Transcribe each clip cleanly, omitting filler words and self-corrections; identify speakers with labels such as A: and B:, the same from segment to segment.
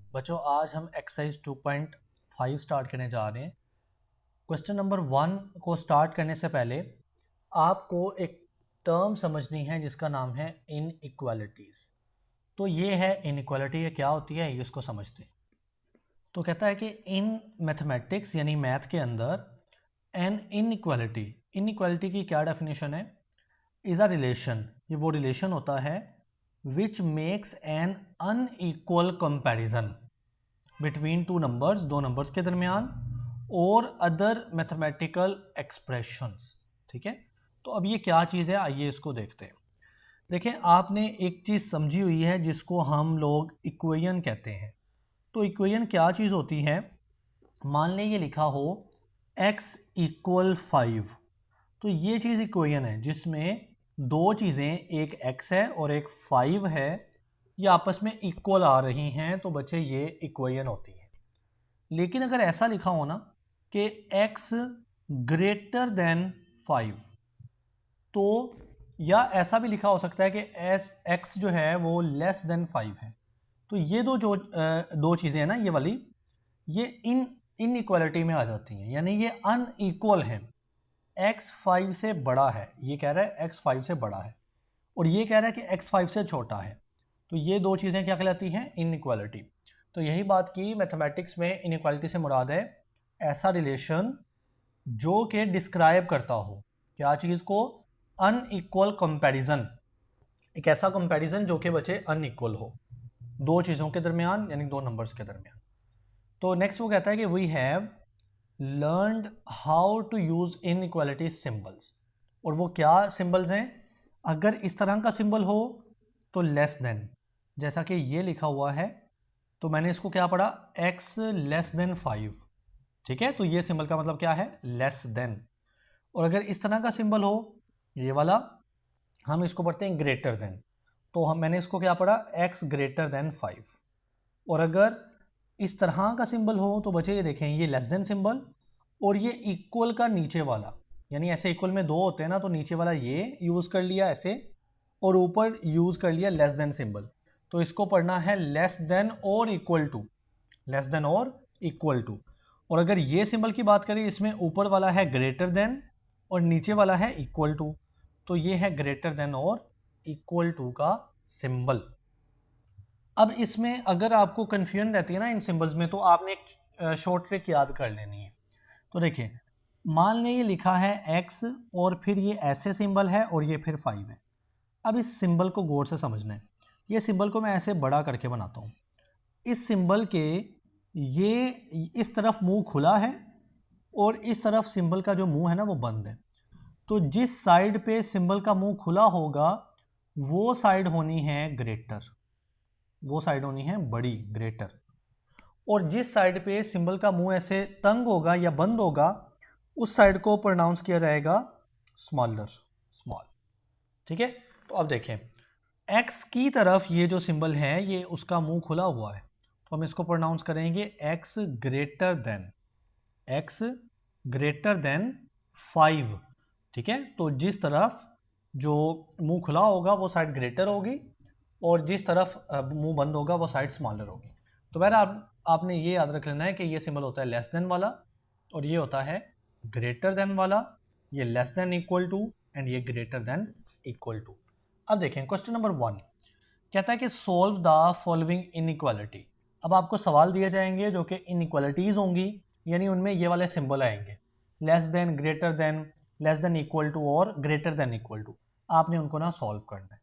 A: बच्चों आज हम एक्सरसाइज 2.5 स्टार्ट करने जा रहे हैं। क्वेश्चन नंबर 1 को स्टार्ट करने से पहले आपको एक टर्म समझनी है जिसका नाम है इनइक्वालिटीज़। तो ये है इनइक्वालिटी, ये क्या होती है ये उसको समझते हैं। तो कहता है कि इन मैथमेटिक्स यानी मैथ के अंदर एन इनइक्वालिटी, इनइक्वालिटी की क्या डेफिनेशन है? इज़ अ रिलेशन, ये वो रिलेशन होता है which makes an unequal comparison between two numbers, दो नंबर्स के दरमियान, और अदर मैथमेटिकल एक्सप्रेशंस। ठीक है, तो अब ये क्या चीज़ है आइए इसको देखते हैं। देखें, आपने एक चीज़ समझी हुई है जिसको हम लोग इक्वेशन कहते हैं। तो इक्वेशन क्या चीज़ होती है? मान लें ये लिखा हो x इक्वल 5, तो ये चीज़ इक्वेशन है जिसमें दो चीज़ें, एक x है और एक 5 है, ये आपस में इक्वल आ रही हैं, तो बच्चे ये इक्वेशन होती है। लेकिन अगर ऐसा लिखा हो ना कि x ग्रेटर देन 5, तो या ऐसा भी लिखा हो सकता है कि x जो है वो लेस देन 5 है। तो ये दो चीज़ें हैं ना, ये वाली, ये इनइक्वालिटी में आ जाती हैं, यानी ये अनइक्वल है। x 5 से बड़ा है, ये कह रहा है x 5 से बड़ा है, और ये कह रहा है कि x 5 से छोटा है। तो ये दो चीज़ें क्या कहलाती हैं? इनइक्वालिटी। तो यही बात की मैथमेटिक्स में इनइक्वालिटी से मुराद है ऐसा रिलेशन जो कि डिस्क्राइब करता हो क्या चीज़ को? अनइक्वल कंपैरिजन, एक ऐसा कंपैरिजन जो कि बच्चे अनइक्वल हो दो चीज़ों के दरमियान, यानी दो नंबर्स के दरमियान। तो नेक्स्ट वो कहता है कि we have learned how to use inequality symbols. और वो क्या सिंबल्स हैं? अगर इस तरह का सिंबल हो तो लेस देन, जैसा कि ये लिखा हुआ है, तो मैंने इसको क्या पढ़ा? x less than 5। ठीक है, तो ये सिंबल का मतलब क्या है? Less than. और अगर इस तरह का सिंबल हो, ये वाला, हम इसको पढ़ते हैं ग्रेटर देन, तो मैंने इसको क्या पढ़ा? x greater then 5। और अगर इस तरह का सिंबल हो तो बच्चे ये देखें, ये लेस देन सिंबल, और ये इक्वल का नीचे वाला, यानी ऐसे इक्वल में दो होते हैं ना, तो नीचे वाला ये यूज़ कर लिया ऐसे, और ऊपर यूज़ कर लिया लेस देन सिंबल। तो इसको पढ़ना है लेस देन और इक्वल टू, लेस देन और इक्वल टू। और अगर ये सिंबल की बात करें, इसमें ऊपर वाला है ग्रेटर देन और नीचे वाला है इक्वल टू, तो ये है ग्रेटर देन और इक्वल टू का सिंबल। अब इसमें अगर आपको कन्फ्यूजन रहती है ना इन सिंबल्स में, तो आपने एक शॉर्ट ट्रिक याद कर लेनी है। तो देखिए, मान लें ये लिखा है x और फिर ये ऐसे सिंबल है और ये फिर 5 है। अब इस सिंबल को गौर से समझना है। ये सिंबल को मैं ऐसे बड़ा करके बनाता हूँ। इस सिंबल के ये इस तरफ मुंह खुला है और इस तरफ सिंबल का जो मुंह है ना वो बंद है। तो जिस साइड पे सिंबल का मुंह खुला होगा वो साइड होनी है ग्रेटर, वो साइड होनी है बड़ी, ग्रेटर। और जिस साइड पे सिंबल का मुंह ऐसे तंग होगा या बंद होगा उस साइड को प्रोनाउंस किया जाएगा स्मॉलर, स्मॉल। ठीक है, तो अब देखें, x की तरफ ये जो सिंबल है ये उसका मुंह खुला हुआ है, तो हम इसको प्रोनाउंस करेंगे x greater then, x greater then 5। ठीक है, तो जिस तरफ जो मुंह खुला होगा वो साइड ग्रेटर होगी और जिस तरफ मुंह बंद होगा वो साइड स्मॉलर होगी। तो बहरहाल आपने ये याद रख लेना है कि ये सिंबल होता है लेस देन वाला और ये होता है ग्रेटर देन वाला, ये less than equal to and ये ग्रेटर देन इक्वल टू। अब देखें क्वेश्चन नंबर 1 कहता है कि सोल्व द फॉलोइंग इनइक्वालिटी। अब आपको सवाल दिए जाएंगे जो कि इनइक्वालिटीज होंगी, यानी उनमें ये वाले सिंबल आएंगे, less than, greater than, less than equal to और ग्रेटर देन इक्वल टू। आपने उनको ना सॉल्व करना है।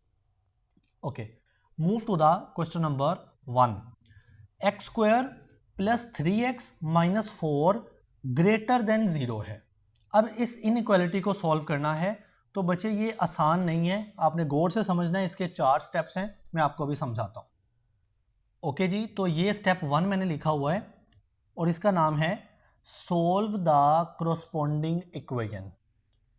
A: Okay, move to the question number 1। X square plus 3x minus 4 greater than 0 है। अब इस इनइक्वालिटी को सॉल्व करना है, तो बच्चे ये आसान नहीं है, आपने गौर से समझना है। इसके 4 स्टेप्स हैं, मैं आपको अभी समझाता हूँ। ओके जी, तो ये स्टेप 1 मैंने लिखा हुआ है और इसका नाम है सोल्व द क्रोस्पोंडिंग इक्वेशन।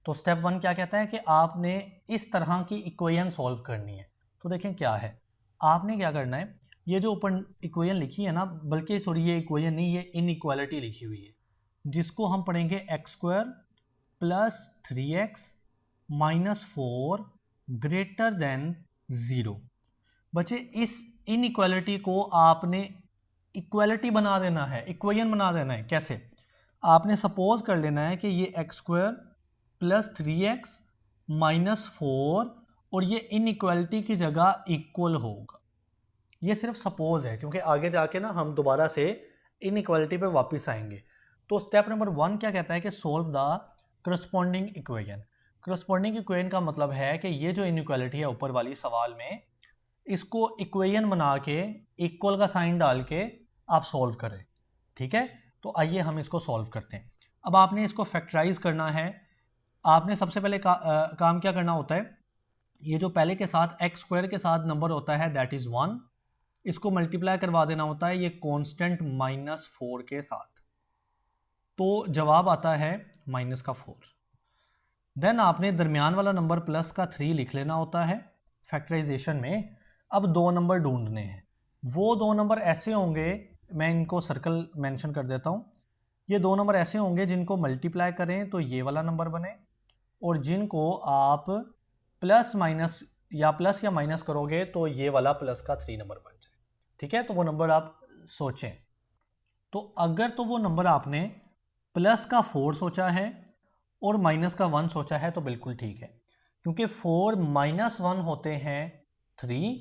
A: तो स्टेप 1 क्या कहता है कि आपने इस तरह की इक्वेशन सॉल्व करनी है। तो देखें क्या है, आपने क्या करना है, ये जो ऊपर इक्वेशन लिखी है ना, बल्कि सॉरी ये इक्वेशन नहीं, ये इनइक्वालिटी लिखी हुई है, जिसको हम पढ़ेंगे x square plus 3x minus 4 greater than 0। बच्चे इस इनइक्वालिटी को आपने इक्वलिटी बना देना है, इक्वेशन बना देना है। कैसे? आपने सपोज कर लेना है कि ये x square plus 3x minus 4 और ये इनइक्वालिटी की जगह इक्वल होगा। ये सिर्फ सपोज है, क्योंकि आगे जाके ना हम दोबारा से इनइक्वालिटी पे वापस आएंगे। तो स्टेप नंबर 1 क्या कहता है कि solve the corresponding equation. Corresponding equation का मतलब है कि ये जो इनइक्वालिटी है ऊपर वाली सवाल में, इसको इक्वेशन बना के इक्वल का साइन डाल के आप सॉल्व करें। ठीक है, तो आइए हम इसको सॉल्व करते हैं। अब आपने इसको फैक्टराइज करना है। आपने सबसे पहले काम क्या करना होता है, ये जो पहले के साथ एक्स स्क्वायर के साथ नंबर होता है दैट इज 1, इसको मल्टीप्लाई करवा देना होता है ये कांस्टेंट -4 के साथ, तो जवाब आता है -4। देन आपने दरमियान वाला नंबर प्लस का 3 लिख लेना होता है फैक्टराइजेशन में। अब दो नंबर ढूंढने हैं। वो दो नंबर ऐसे होंगे, मैं इनको सर्कल मेंशन कर देता हूँ। ये दो नंबर ऐसे होंगे जिनको मल्टीप्लाई करें तो ये वाला नंबर बने, और जिनको आप प्लस या माइनस करोगे तो ये वाला प्लस का 3 नंबर बन जाए। ठीक है, तो वो नंबर आप सोचें। तो अगर तो वो नंबर आपने प्लस का 4 सोचा है और माइनस का 1 सोचा है तो बिल्कुल ठीक है, क्योंकि 4 माइनस 1 होते हैं 3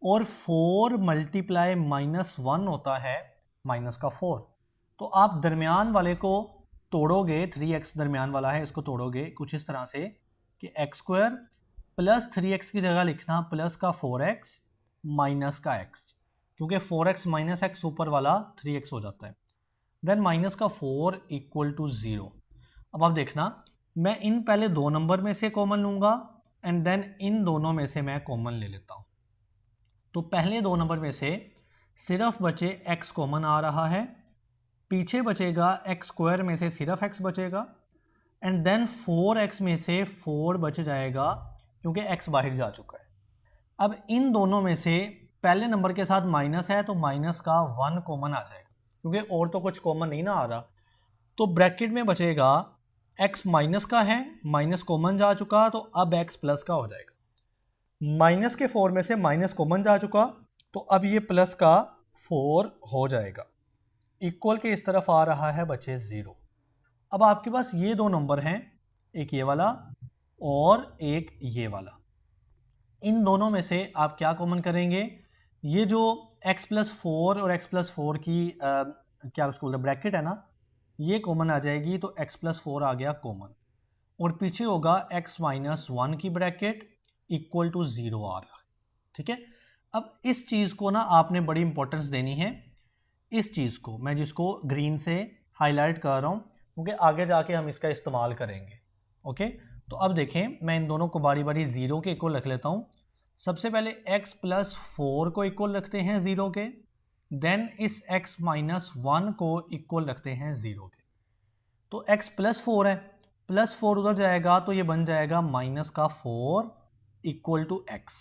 A: और 4 मल्टीप्लाई -1 होता है माइनस का 4। तो आप दरमियान वाले को तोड़ोगे, 3x दरमियान वाला है, इसको तोड़ोगे कुछ इस तरह से कि एक्स स्क्वायर प्लस 3x की जगह लिखना प्लस का 4x माइनस का x, क्योंकि 4x माइनस x ऊपर वाला 3x हो जाता है। देन माइनस का 4 इक्वल टू 0। अब आप देखना, मैं इन पहले दो नंबर में से कॉमन लूंगा एंड देन इन दोनों में से मैं कॉमन ले लेता हूं। तो पहले दो नंबर में से सिर्फ बचे x कॉमन आ रहा है, पीछे बचेगा एक्स स्क्वायर में से सिर्फ x बचेगा, एंड देन 4x में से 4 बच जाएगा क्योंकि x बाहर जा चुका है। अब इन दोनों में से पहले नंबर के साथ माइनस है तो माइनस का 1 कॉमन आ जाएगा, क्योंकि और तो कुछ कॉमन नहीं ना आ रहा। तो ब्रैकेट में बचेगा x माइनस का है, माइनस कॉमन जा चुका, तो अब x प्लस का हो जाएगा। माइनस के 4 में से माइनस कॉमन जा चुका, तो अब ये प्लस का 4 हो जाएगा। इक्वल के इस तरफ आ रहा है, बचे 0। अब आपके पास ये दो नंबर हैं, एक ये वाला और एक ये वाला। इन दोनों में से आप क्या कॉमन करेंगे, ये जो x प्लस 4 और x प्लस 4 की क्या उसको बोलते हैं ब्रैकेट है ना, ये कॉमन आ जाएगी, तो x प्लस 4 आ गया कॉमन, और पीछे होगा x माइनस 1 की ब्रैकेट इक्वल टू 0 आ रहा है। ठीक है, अब इस चीज़ को ना आपने बड़ी इंपॉर्टेंस देनी है। इस चीज़ को मैं जिसको ग्रीन से हाईलाइट कर रहा हूँ, क्योंकि आगे जाके हम इसका इस्तेमाल करेंगे। ओके, तो अब देखें, मैं इन दोनों को बारी बारी 0 के इक्वल रख लेता हूँ। सबसे पहले x प्लस 4 को इक्वल रखते हैं 0 के, देन इस x माइनस 1 को इक्वल रखते हैं 0 के। तो x प्लस 4 है, प्लस 4 उधर जाएगा तो ये बन जाएगा माइनस का 4 इक्वल टू x।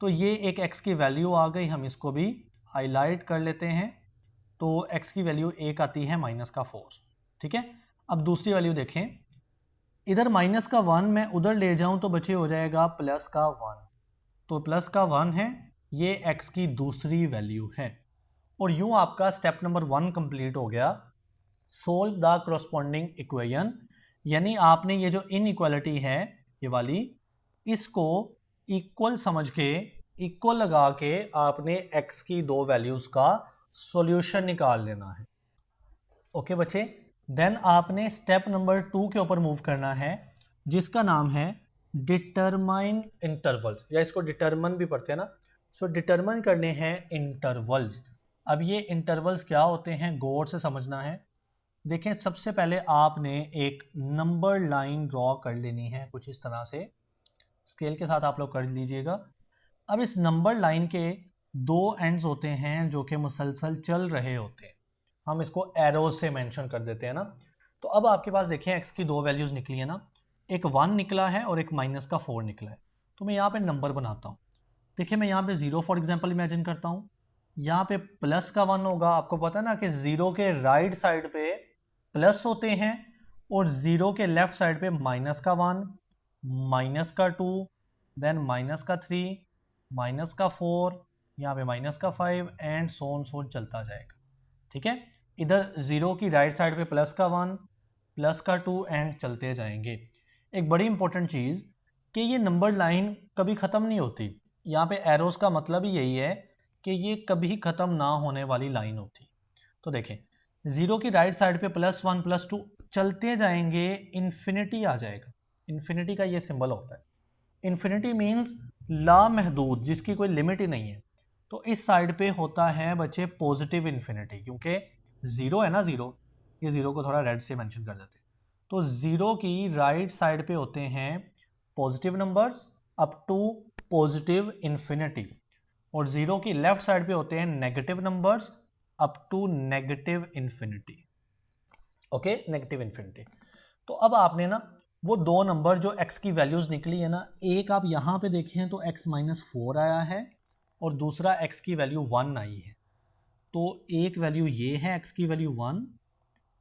A: तो ये एक x की वैल्यू आ गई, हम इसको भी हाईलाइट कर लेते हैं। तो x की वैल्यू 1 आती है माइनस का 4। ठीक है, अब दूसरी वैल्यू देखें, इधर माइनस का 1 मैं उधर ले जाऊं तो बचे हो जाएगा प्लस का 1। तो प्लस का 1 है, ये x की दूसरी वैल्यू है। और यूं आपका स्टेप नंबर 1 कंप्लीट हो गया, सोल्व द करस्पॉन्डिंग इक्वेशन। यानी आपने ये जो इनइक्वालिटी है ये वाली, इसको इक्वल समझ के, इक्वल लगा के आपने x की दो वैल्यूज का सॉल्यूशन निकाल लेना है। ओके बच्चे, देन आपने स्टेप नंबर 2 के ऊपर मूव करना है, जिसका नाम है डिटरमाइन इंटरवल्स, या इसको डिटरमन भी पढ़ते हैं ना। सो डिटरमन करने हैं इंटरवल्स। अब ये इंटरवल्स क्या होते हैं गौर से समझना है। देखें, सबसे पहले आपने एक नंबर लाइन ड्रॉ कर लेनी है कुछ इस तरह से, स्केल के साथ आप लोग कर लीजिएगा। अब इस नंबर लाइन के दो एंड्स होते हैं जो कि मुसलसल चल रहे होते हैं, हम इसको एरोज से मेंशन कर देते हैं ना। तो अब आपके पास देखें x की दो वैल्यूज निकली है ना, एक 1 निकला है और एक माइनस का 4 निकला है। तो मैं यहाँ पे नंबर बनाता हूँ। देखिए, मैं यहाँ पे 0 फॉर एग्जांपल इमेजिन करता हूँ, यहाँ पे प्लस का 1 होगा। आपको पता है ना कि 0 के राइट साइड पे प्लस होते हैं और 0 के लेफ्ट साइड पे माइनस का 1, माइनस का 2, देन माइनस का 3, माइनस का 4, यहाँ पे माइनस का 5 एंड सो ऑन चलता जाएगा। ठीक है। इधर 0 की राइट साइड पे प्लस का 1, प्लस का 2 एंड चलते जाएंगे। एक बड़ी इंपॉर्टेंट चीज़ कि ये नंबर लाइन कभी ख़त्म नहीं होती। यहाँ पे एरोस का मतलब ही यही है कि ये कभी ख़त्म ना होने वाली लाइन होती। तो देखें 0 की राइट साइड पे +1 +2 चलते जाएंगे, इन्फिनिटी आ जाएगा। इन्फिनिटी का ये सिंबल होता है। इन्फिनिटी मीन्स लामहदूद, जिसकी कोई लिमिट ही नहीं है। तो इस साइड पे होता है बच्चे पॉजिटिव इन्फिनिटी, क्योंकि 0 है ना 0, ये 0 को थोड़ा रेड से मेंशन कर देते हैं। तो 0 की राइट साइड पे होते हैं positive numbers up to positive infinity, और 0 की लेफ्ट साइड पे होते हैं negative numbers up to negative infinity. Okay, negative infinity. तो अब आपने ना वो दो नंबर जो x की वैल्यूज़ निकली है ना, एक आप यहाँ पे देखें तो x -4 आया है और दूसरा x की वैल्यू 1 आई है। तो एक वैल्यू ये है x की वैल्यू 1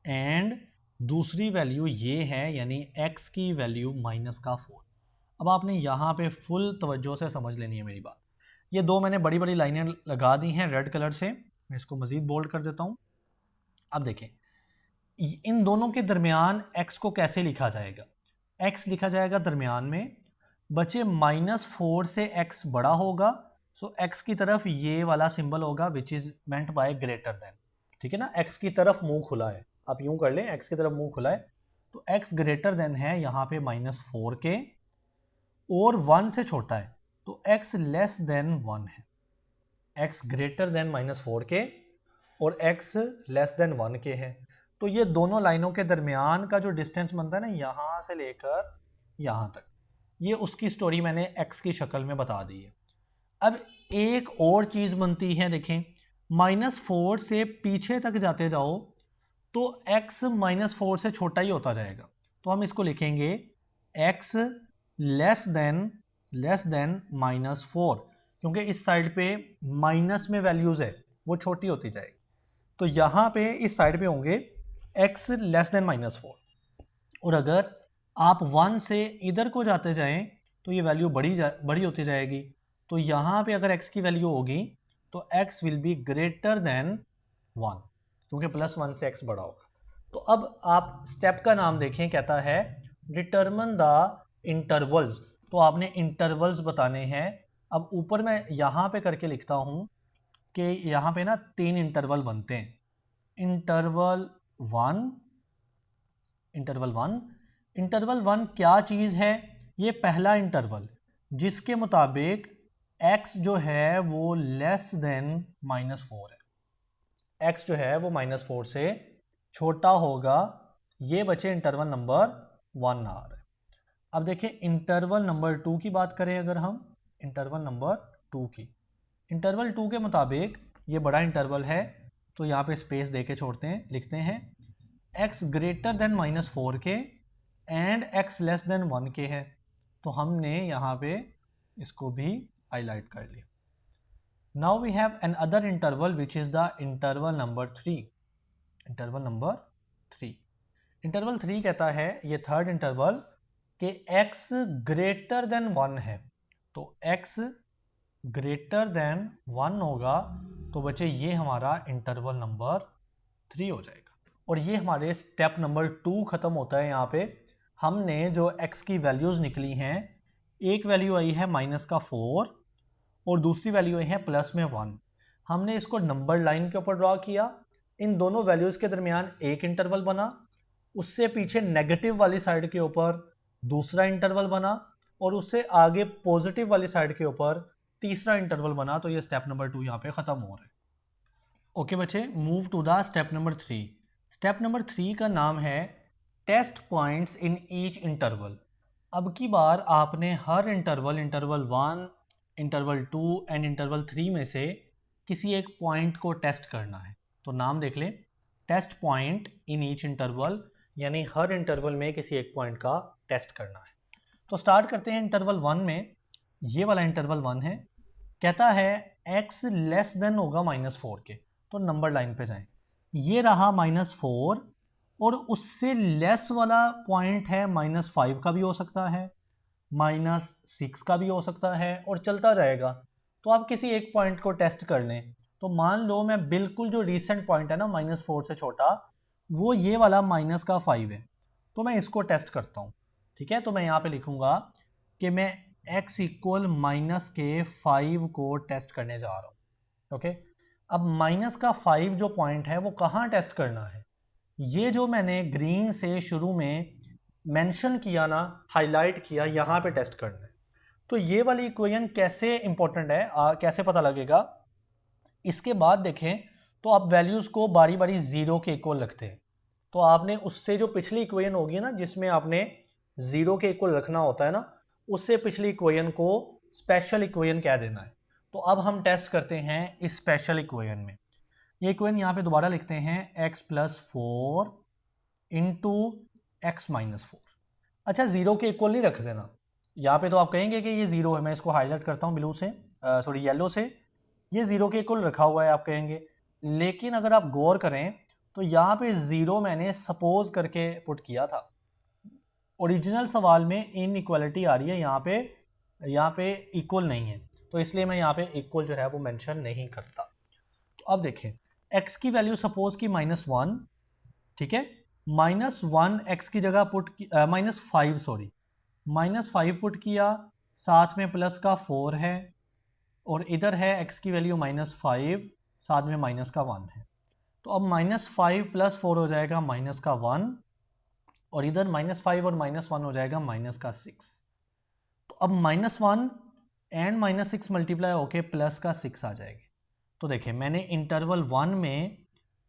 A: एंड दूसरी वैल्यू ये है यानी x की वैल्यू -4। अब आपने यहाँ पे फुल तवज्जो से समझ लेनी है मेरी बात। ये दो मैंने बड़ी बड़ी लाइनें लगा दी हैं रेड कलर से, मैं इसको मज़ीद बोल्ड कर देता हूँ। अब देखें इन दोनों के दरमियान x को कैसे लिखा जाएगा। x लिखा जाएगा दरमियान में बच्चे -4 से x बड़ा होगा, सो x की तरफ ये वाला सिंबल होगा which is meant by greater than. ठीक है ना, x की तरफ मुंह खुला है, आप यूं कर लें x की तरफ मुंह खुला है, तो x ग्रेटर देन है यहाँ पे -4 के और 1 से छोटा है, तो x लेस देन 1 है। x ग्रेटर देन -4 के और x लेस देन 1 के है। तो ये दोनों लाइनों के दरमियान का जो डिस्टेंस बनता है ना, यहाँ से लेकर यहाँ तक, ये उसकी स्टोरी मैंने x की शक्ल में बता दी है। अब एक और चीज़ बनती है, देखें -4 से पीछे तक जाते जाओ तो x -4 से छोटा ही होता जाएगा, तो हम इसको लिखेंगे x लेस देन -4, क्योंकि इस साइड पे माइनस में वैल्यूज़ है वो छोटी होती जाएगी। तो यहाँ पे इस साइड पे होंगे x लेस देन -4, और अगर आप 1 से इधर को जाते जाएं तो ये वैल्यू बड़ी होती जाएगी। तो यहाँ पे अगर x की वैल्यू होगी तो x will be greater than 1, क्योंकि +1 से x बड़ा होगा। तो अब आप स्टेप का नाम देखें, कहता है डिटरमिन द इंटरवल्स। तो आपने इंटरवल्स बताने हैं। अब ऊपर मैं यहाँ पे करके लिखता हूँ कि यहाँ पे ना 3 इंटरवल बनते हैं। इंटरवल 1 क्या चीज़ है? ये पहला इंटरवल जिसके मुताबिक x जो है वो लेस देन -4 है, x जो है वो -4 से छोटा होगा, ये बचे इंटरवल नंबर 1 आ रहा है। अब देखें इंटरवल नंबर 2 की बात करें, अगर हम इंटरवल नंबर 2 की, इंटरवल 2 के मुताबिक ये बड़ा इंटरवल है, तो यहाँ पे स्पेस दे के छोड़ते हैं, लिखते हैं x ग्रेटर देन -4 के एंड x लेस देन 1 के है, तो हमने यहाँ पे इसको भी हाईलाइट कर लिया। Now we have another interval which is the interval number 3। Interval number 3, interval 3 कहता है, ये थर्ड इंटरवल, कि x ग्रेटर देन 1 है। तो x ग्रेटर देन 1 होगा तो बच्चे ये हमारा इंटरवल नंबर 3 हो जाएगा। और ये हमारे स्टेप नंबर 2 ख़त्म होता है। यहाँ पे हमने जो x की वैल्यूज़ निकली हैं, एक वैल्यू आई है -4 और दूसरी वैल्यू आई है +1। हमने इसको नंबर लाइन के ऊपर ड्रॉ किया, इन दोनों वैल्यूज़ के दरमियान एक इंटरवल बना, उससे पीछे नेगेटिव वाली साइड के ऊपर दूसरा इंटरवल बना, और उससे आगे पॉजिटिव वाली साइड के ऊपर तीसरा इंटरवल बना। तो ये स्टेप नंबर 2 यहाँ पे ख़त्म हो रहा है। ओके बच्चे, move to the step number 3। Step number 3 का नाम है test points in each interval. अब की बार आपने हर इंटरवल 1, इंटरवल 2 एंड इंटरवल 3 में से किसी एक पॉइंट को टेस्ट करना है। तो नाम देख लें, test point in each interval, यानी हर इंटरवल में किसी एक पॉइंट का टेस्ट करना है। तो स्टार्ट करते हैं इंटरवल 1 में। ये वाला इंटरवल 1 है, कहता है x लेस देन होगा -4 के, तो नंबर लाइन पे जाएं। ये रहा -4 और उससे लेस वाला पॉइंट है -5 का भी हो सकता है, -6 का भी हो सकता है, और चलता जाएगा। तो आप किसी एक पॉइंट को टेस्ट कर लें। तो मान लो मैं बिल्कुल जो रीसेंट पॉइंट है ना -4 से छोटा, वो ये वाला माइनस का 5 है, तो मैं इसको टेस्ट करता हूँ। ठीक है, तो मैं यहाँ पे लिखूंगा कि मैं x इक्वल माइनस के 5 को टेस्ट करने जा रहा हूँ। ओके, अब माइनस का 5 जो पॉइंट है वो कहाँ टेस्ट करना है, ये जो मैंने ग्रीन से शुरू में मेंशन किया ना, हाईलाइट किया, यहाँ पे टेस्ट करना है। तो ये वाली इक्वेशन कैसे इंपॉर्टेंट है, कैसे पता लगेगा, इसके बाद देखें तो आप वैल्यूज़ को बारी बारी ज़ीरो के इक्वल रखते हैं। तो आपने उससे जो पिछली इक्वेशन होगी ना, जिसमें आपने ज़ीरो के इक्वल रखना होता है ना, उससे पिछली इक्वेशन को स्पेशल इक्वेशन कह देना है। तो अब हम टेस्ट करते हैं इस स्पेशल इक्वेशन में। ये इक्वेशन यहाँ पे दोबारा लिखते हैं x+4 इंटू x-4। अच्छा, ज़ीरो के इक्वल नहीं रख देना, यहाँ पे तो आप कहेंगे कि ये ज़ीरो है, मैं इसको हाईलाइट करता हूँ ब्लू से, सॉरी येलो से, ये ज़ीरो के इक्वल रखा हुआ है आप कहेंगे। लेकिन अगर आप गौर करें तो यहाँ पे ज़ीरो मैंने सपोज करके पुट किया था, ओरिजिनल सवाल में इनइक्वालिटी आ रही है, यहाँ पे इक्वल नहीं है, तो इसलिए मैं यहाँ पे इक्वल जो है वो मेंशन नहीं करता। तो अब देखें, x की वैल्यू सपोज की -1, ठीक है, -1 x की जगह पुट -5 सॉरी -5 पुट किया, साथ में प्लस का 4 है, और इधर है x की वैल्यू -5, साथ में माइनस का 1 है। तो अब -5 + 4 हो जाएगा -1, और इधर -5 और -1 हो जाएगा -6। तो अब -1 एंड -6 मल्टीप्लाई होके +6 आ जाएगी। तो देखिए, मैंने इंटरवल 1 में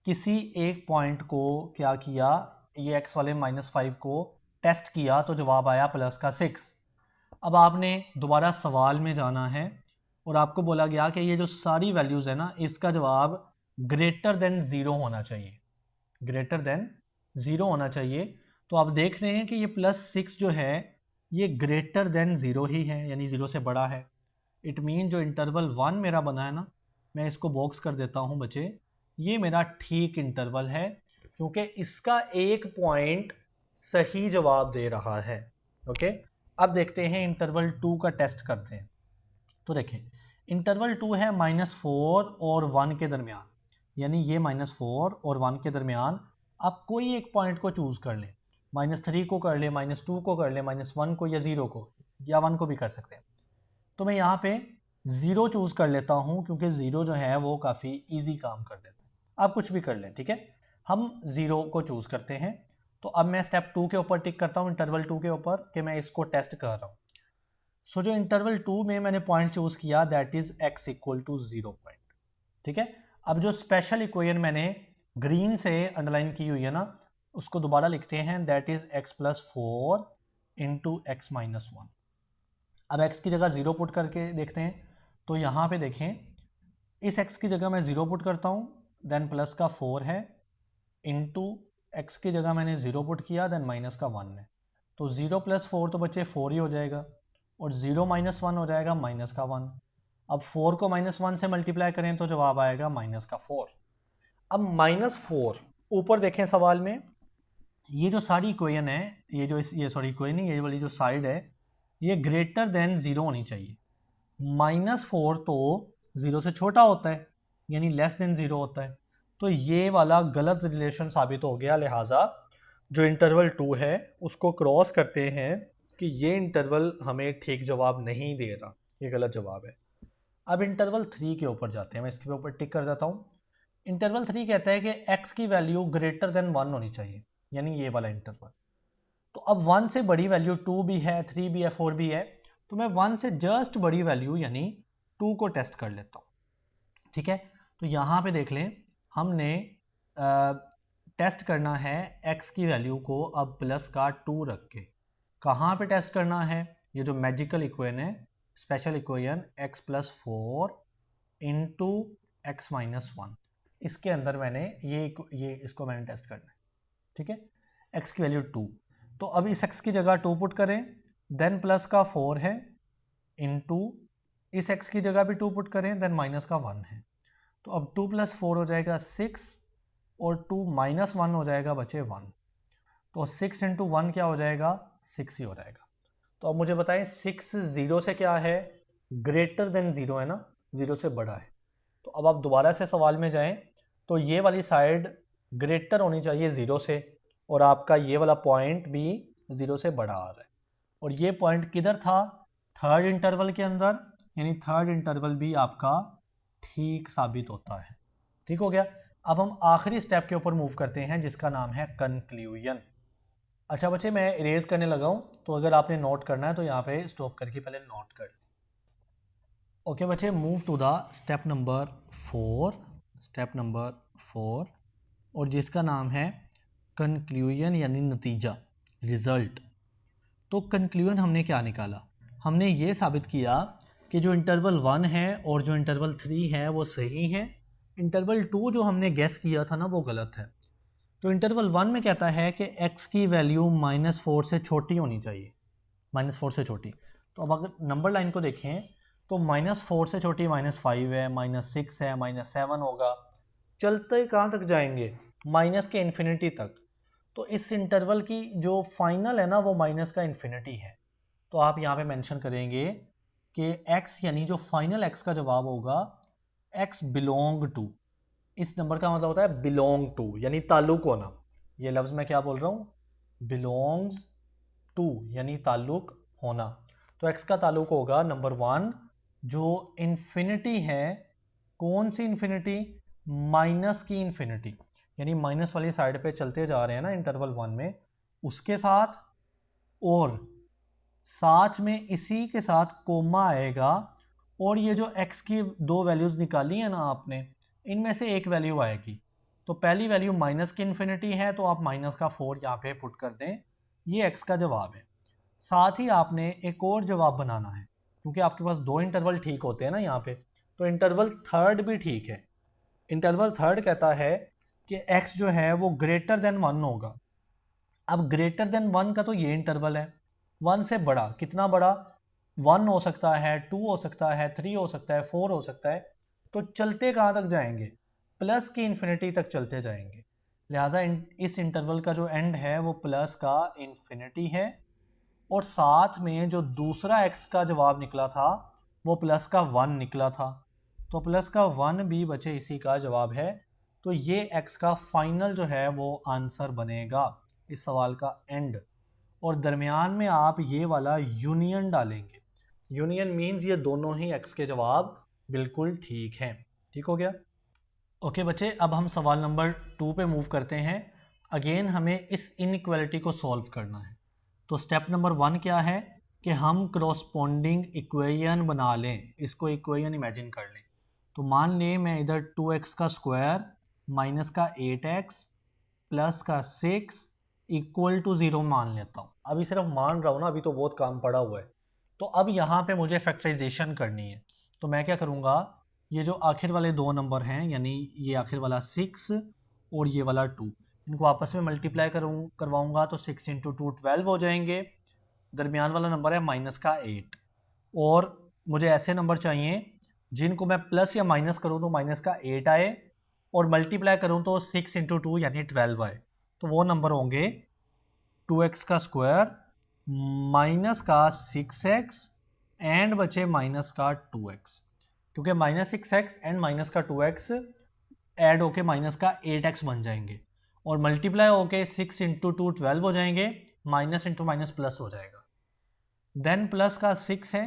A: किसी एक पॉइंट को क्या किया, ये x वाले -5 को टेस्ट किया, तो जवाब आया +6। अब आपने दोबारा सवाल में जाना है और आपको बोला गया कि ये जो सारी वैल्यूज़ है ना, इसका जवाब ग्रेटर देन ज़ीरो होना चाहिए, ग्रेटर देन ज़ीरो होना चाहिए। तो आप देख रहे हैं कि ये +6 जो है ये ग्रेटर देन ज़ीरो ही है, यानी ज़ीरो से बड़ा है। इट मीन जो इंटरवल 1 मेरा बना है ना, मैं इसको बॉक्स कर देता हूँ बच्चे, ये मेरा ठीक इंटरवल है, क्योंकि इसका एक पॉइंट सही जवाब दे रहा है। ओके, अब देखते हैं इंटरवल 2 का टेस्ट करते हैं। तो देखें, इंटरवल 2 है -4 और 1 के दरमियान, यानी ये -4 और 1 के दरमियान आप कोई एक पॉइंट को चूज़ कर लें, -3 को कर लें, -2 को कर लें, -1 को, या 0 को, या 1 को भी कर सकते हैं। तो मैं यहाँ पे 0 चूज़ कर लेता हूँ, क्योंकि 0 जो है वो काफ़ी ईजी काम कर देता है। आप कुछ भी कर लें, ठीक है, हम 0 को चूज़ करते हैं। तो अब मैं स्टेप 2 के ऊपर टिक करता हूँ, इंटरवल 2 के ऊपर, कि मैं इसको टेस्ट कर रहा हूँ। सो जो इंटरवल 2 में मैंने पॉइंट चूज़ किया, दैट इज़ x = 0 पॉइंट। ठीक है, अब जो स्पेशल इक्वेशन मैंने ग्रीन से अंडरलाइन की हुई है ना, उसको दोबारा लिखते हैं, that is x+4 into x-1। अब x की जगह 0 पुट करके देखते हैं। तो यहाँ पे देखें, इस x की जगह मैं 0 पुट करता हूँ, देन प्लस का 4 है, इंटू x की जगह मैंने 0 पुट किया, देन माइनस का 1 है। तो 0 + 4 तो बच्चे 4 ही हो जाएगा, और 0 - 1 हो जाएगा -1। अब 4 को -1 से मल्टीप्लाई करें तो जवाब आएगा -4। अब -4 ऊपर देखें सवाल में, ये जो सारी इक्वेशन है, ये सॉरी इक्वेशन नहीं, ये वाली जो साइड है, ये ग्रेटर देन 0 होनी चाहिए। -4 तो 0 से छोटा होता है, यानी लेस देन 0 होता है। तो ये वाला गलत रिलेशन साबित हो गया, लिहाजा जो इंटरवल 2 है उसको क्रॉस करते हैं कि ये इंटरवल हमें ठीक जवाब नहीं दे रहा, ये गलत जवाब है। अब इंटरवल 3 के ऊपर जाते हैं, मैं इसके ऊपर टिक कर जाता हूँ। इंटरवल 3 कहता है कि x की वैल्यू ग्रेटर देन 1 होनी चाहिए, यानी ये वाला इंटरवल। तो अब 1 से बड़ी वैल्यू 2 भी है, 3 भी है, 4 भी है, तो मैं 1 से जस्ट बड़ी वैल्यू यानी 2 को टेस्ट कर लेता हूँ। ठीक है, तो यहाँ पे देख लें, हमने टेस्ट करना है x की वैल्यू को अब प्लस का 2 रख के। कहाँ पे टेस्ट करना है, ये जो मैजिकल इक्वेशन है, special equation x+4 into x-1, इसके अंदर मैंने ये इसको मैंने टेस्ट करना है। ठीक है, x की वैल्यू 2, तो अब इस x की जगह 2 पुट करें, देन प्लस का 4 है, इंटू इस x की जगह भी 2 पुट करें, देन माइनस का 1 है। तो अब 2 + 4 हो जाएगा 6, और 2 - 1 हो जाएगा बचे 1। तो 6 × 1 क्या हो जाएगा, 6 ही हो जाएगा। तो अब मुझे बताएं, 6 0 से क्या है, ग्रेटर देन 0 है ना, 0 से बड़ा है। तो अब आप दोबारा से सवाल में जाएं तो ये वाली साइड ग्रेटर होनी चाहिए 0 से, और आपका ये वाला पॉइंट भी 0 से बड़ा आ रहा है, और ये पॉइंट किधर था, थर्ड इंटरवल के अंदर, यानी थर्ड इंटरवल भी आपका ठीक साबित होता है। ठीक हो गया। अब हम आखिरी स्टेप के ऊपर मूव करते हैं जिसका नाम है कंक्लूजन। अच्छा बच्चे, मैं इरेज करने लगा हूँ, तो अगर आपने नोट करना है तो यहाँ पे स्टॉप करके पहले नोट कर लें। ओके बच्चे, move to the step number 4, step number 4, और जिसका नाम है कंक्लूजन यानी नतीजा, रिजल्ट। तो कंक्लूजन हमने क्या निकाला, हमने ये साबित किया कि जो इंटरवल 1 है और जो इंटरवल 3 है वो सही है, इंटरवल 2 जो हमने गेस किया था ना वो गलत है। तो इंटरवल 1 में कहता है कि x की वैल्यू -4 से छोटी होनी चाहिए, -4 से छोटी। तो अब अगर नंबर लाइन को देखें तो -4 से छोटी -5 है, -6 है, -7 होगा, चलते कहाँ तक जाएंगे, माइनस के इन्फिनिटी तक। तो इस इंटरवल की जो फाइनल है ना वो माइनस का इन्फिनिटी है। तो आप यहाँ पे मेंशन करेंगे कि x यानी जो फाइनल x का जवाब होगा, x बिलोंग टू, इस नंबर का मतलब होता है बिलोंग टू यानी ताल्लुक होना। ये लफ्ज़ मैं क्या बोल रहा हूँ, बिलोंग्स टू यानी ताल्लुक होना। तो x का ताल्लुक होगा नंबर 1 जो इन्फिनिटी है, कौन सी इन्फिनिटी, माइनस की इन्फिनिटी, यानी माइनस वाली साइड पे चलते जा रहे हैं ना इंटरवल 1 में, उसके साथ, और साथ में इसी के साथ कोमा आएगा, और ये जो x की दो वैल्यूज़ निकाली है ना आपने, इनमें से एक वैल्यू आएगी। तो पहली वैल्यू माइनस की इन्फिनिटी है तो आप माइनस का 4 यहाँ पे पुट कर दें, ये x का जवाब है। साथ ही आपने एक और जवाब बनाना है, क्योंकि आपके पास दो इंटरवल ठीक होते हैं ना यहाँ पे, तो इंटरवल थर्ड भी ठीक है। इंटरवल थर्ड कहता है कि x जो है वो ग्रेटर देन 1 होगा। अब ग्रेटर देन 1 का तो ये इंटरवल है, 1 से बड़ा, कितना बड़ा, 1 हो सकता है, 2 हो सकता है, 3 हो सकता है, 4 हो सकता है। तो चलते कहाँ तक जाएंगे, प्लस की इन्फिनिटी तक चलते जाएंगे। लिहाजा इस इंटरवल का जो एंड है वो प्लस का इन्फिनिटी है, और साथ में जो दूसरा x का जवाब निकला था वो प्लस का 1 निकला था, तो प्लस का 1 भी बचे इसी का जवाब है। तो ये x का फाइनल जो है वो आंसर बनेगा इस सवाल का एंड, और दरमियान में आप ये वाला यूनियन डालेंगे। यूनियन मीन्स ये दोनों ही x के जवाब बिल्कुल ठीक हैं। ठीक हो गया। ओके बच्चे, अब हम सवाल नंबर 2 पे मूव करते हैं। अगेन हमें इस इनइक्वालिटी को सॉल्व करना है। तो स्टेप नंबर 1 क्या है कि हम क्रॉसपोंडिंग इक्वेशन बना लें, इसको इक्वेशन इमेजिन कर लें। तो मान लें मैं इधर 2x का स्क्वायर माइनस का 8x प्लस का 6 इक्वल टू 0 मान लेता हूँ। अभी सिर्फ मान रहा हूँ ना, अभी तो बहुत काम पड़ा हुआ है। तो अब यहाँ पे मुझे फैक्टराइजेशन करनी है, तो मैं क्या करूँगा, ये जो आखिर वाले दो नंबर हैं, यानी ये आखिर वाला 6 और ये वाला 2, इनको आपस में मल्टीप्लाई करवाऊँगा तो 6 × 2 12 हो जाएंगे। दरमियान वाला नंबर है माइनस का 8, और मुझे ऐसे नंबर चाहिए जिनको मैं प्लस या माइनस करूँ तो माइनस का 8 आए, और मल्टीप्लाई करूँ तो 6 × 2 यानी 12 आए। तो वो नंबर होंगे 2x का स्क्वायर माइनस का 6x एंड बचे माइनस का 2x, क्योंकि -6x एंड माइनस का 2x ऐड होके माइनस का 8x बन जाएंगे, और मल्टीप्लाई होके 6 × 2 12 हो जाएंगे, माइनस इंटू माइनस प्लस हो जाएगा, देन प्लस का 6 है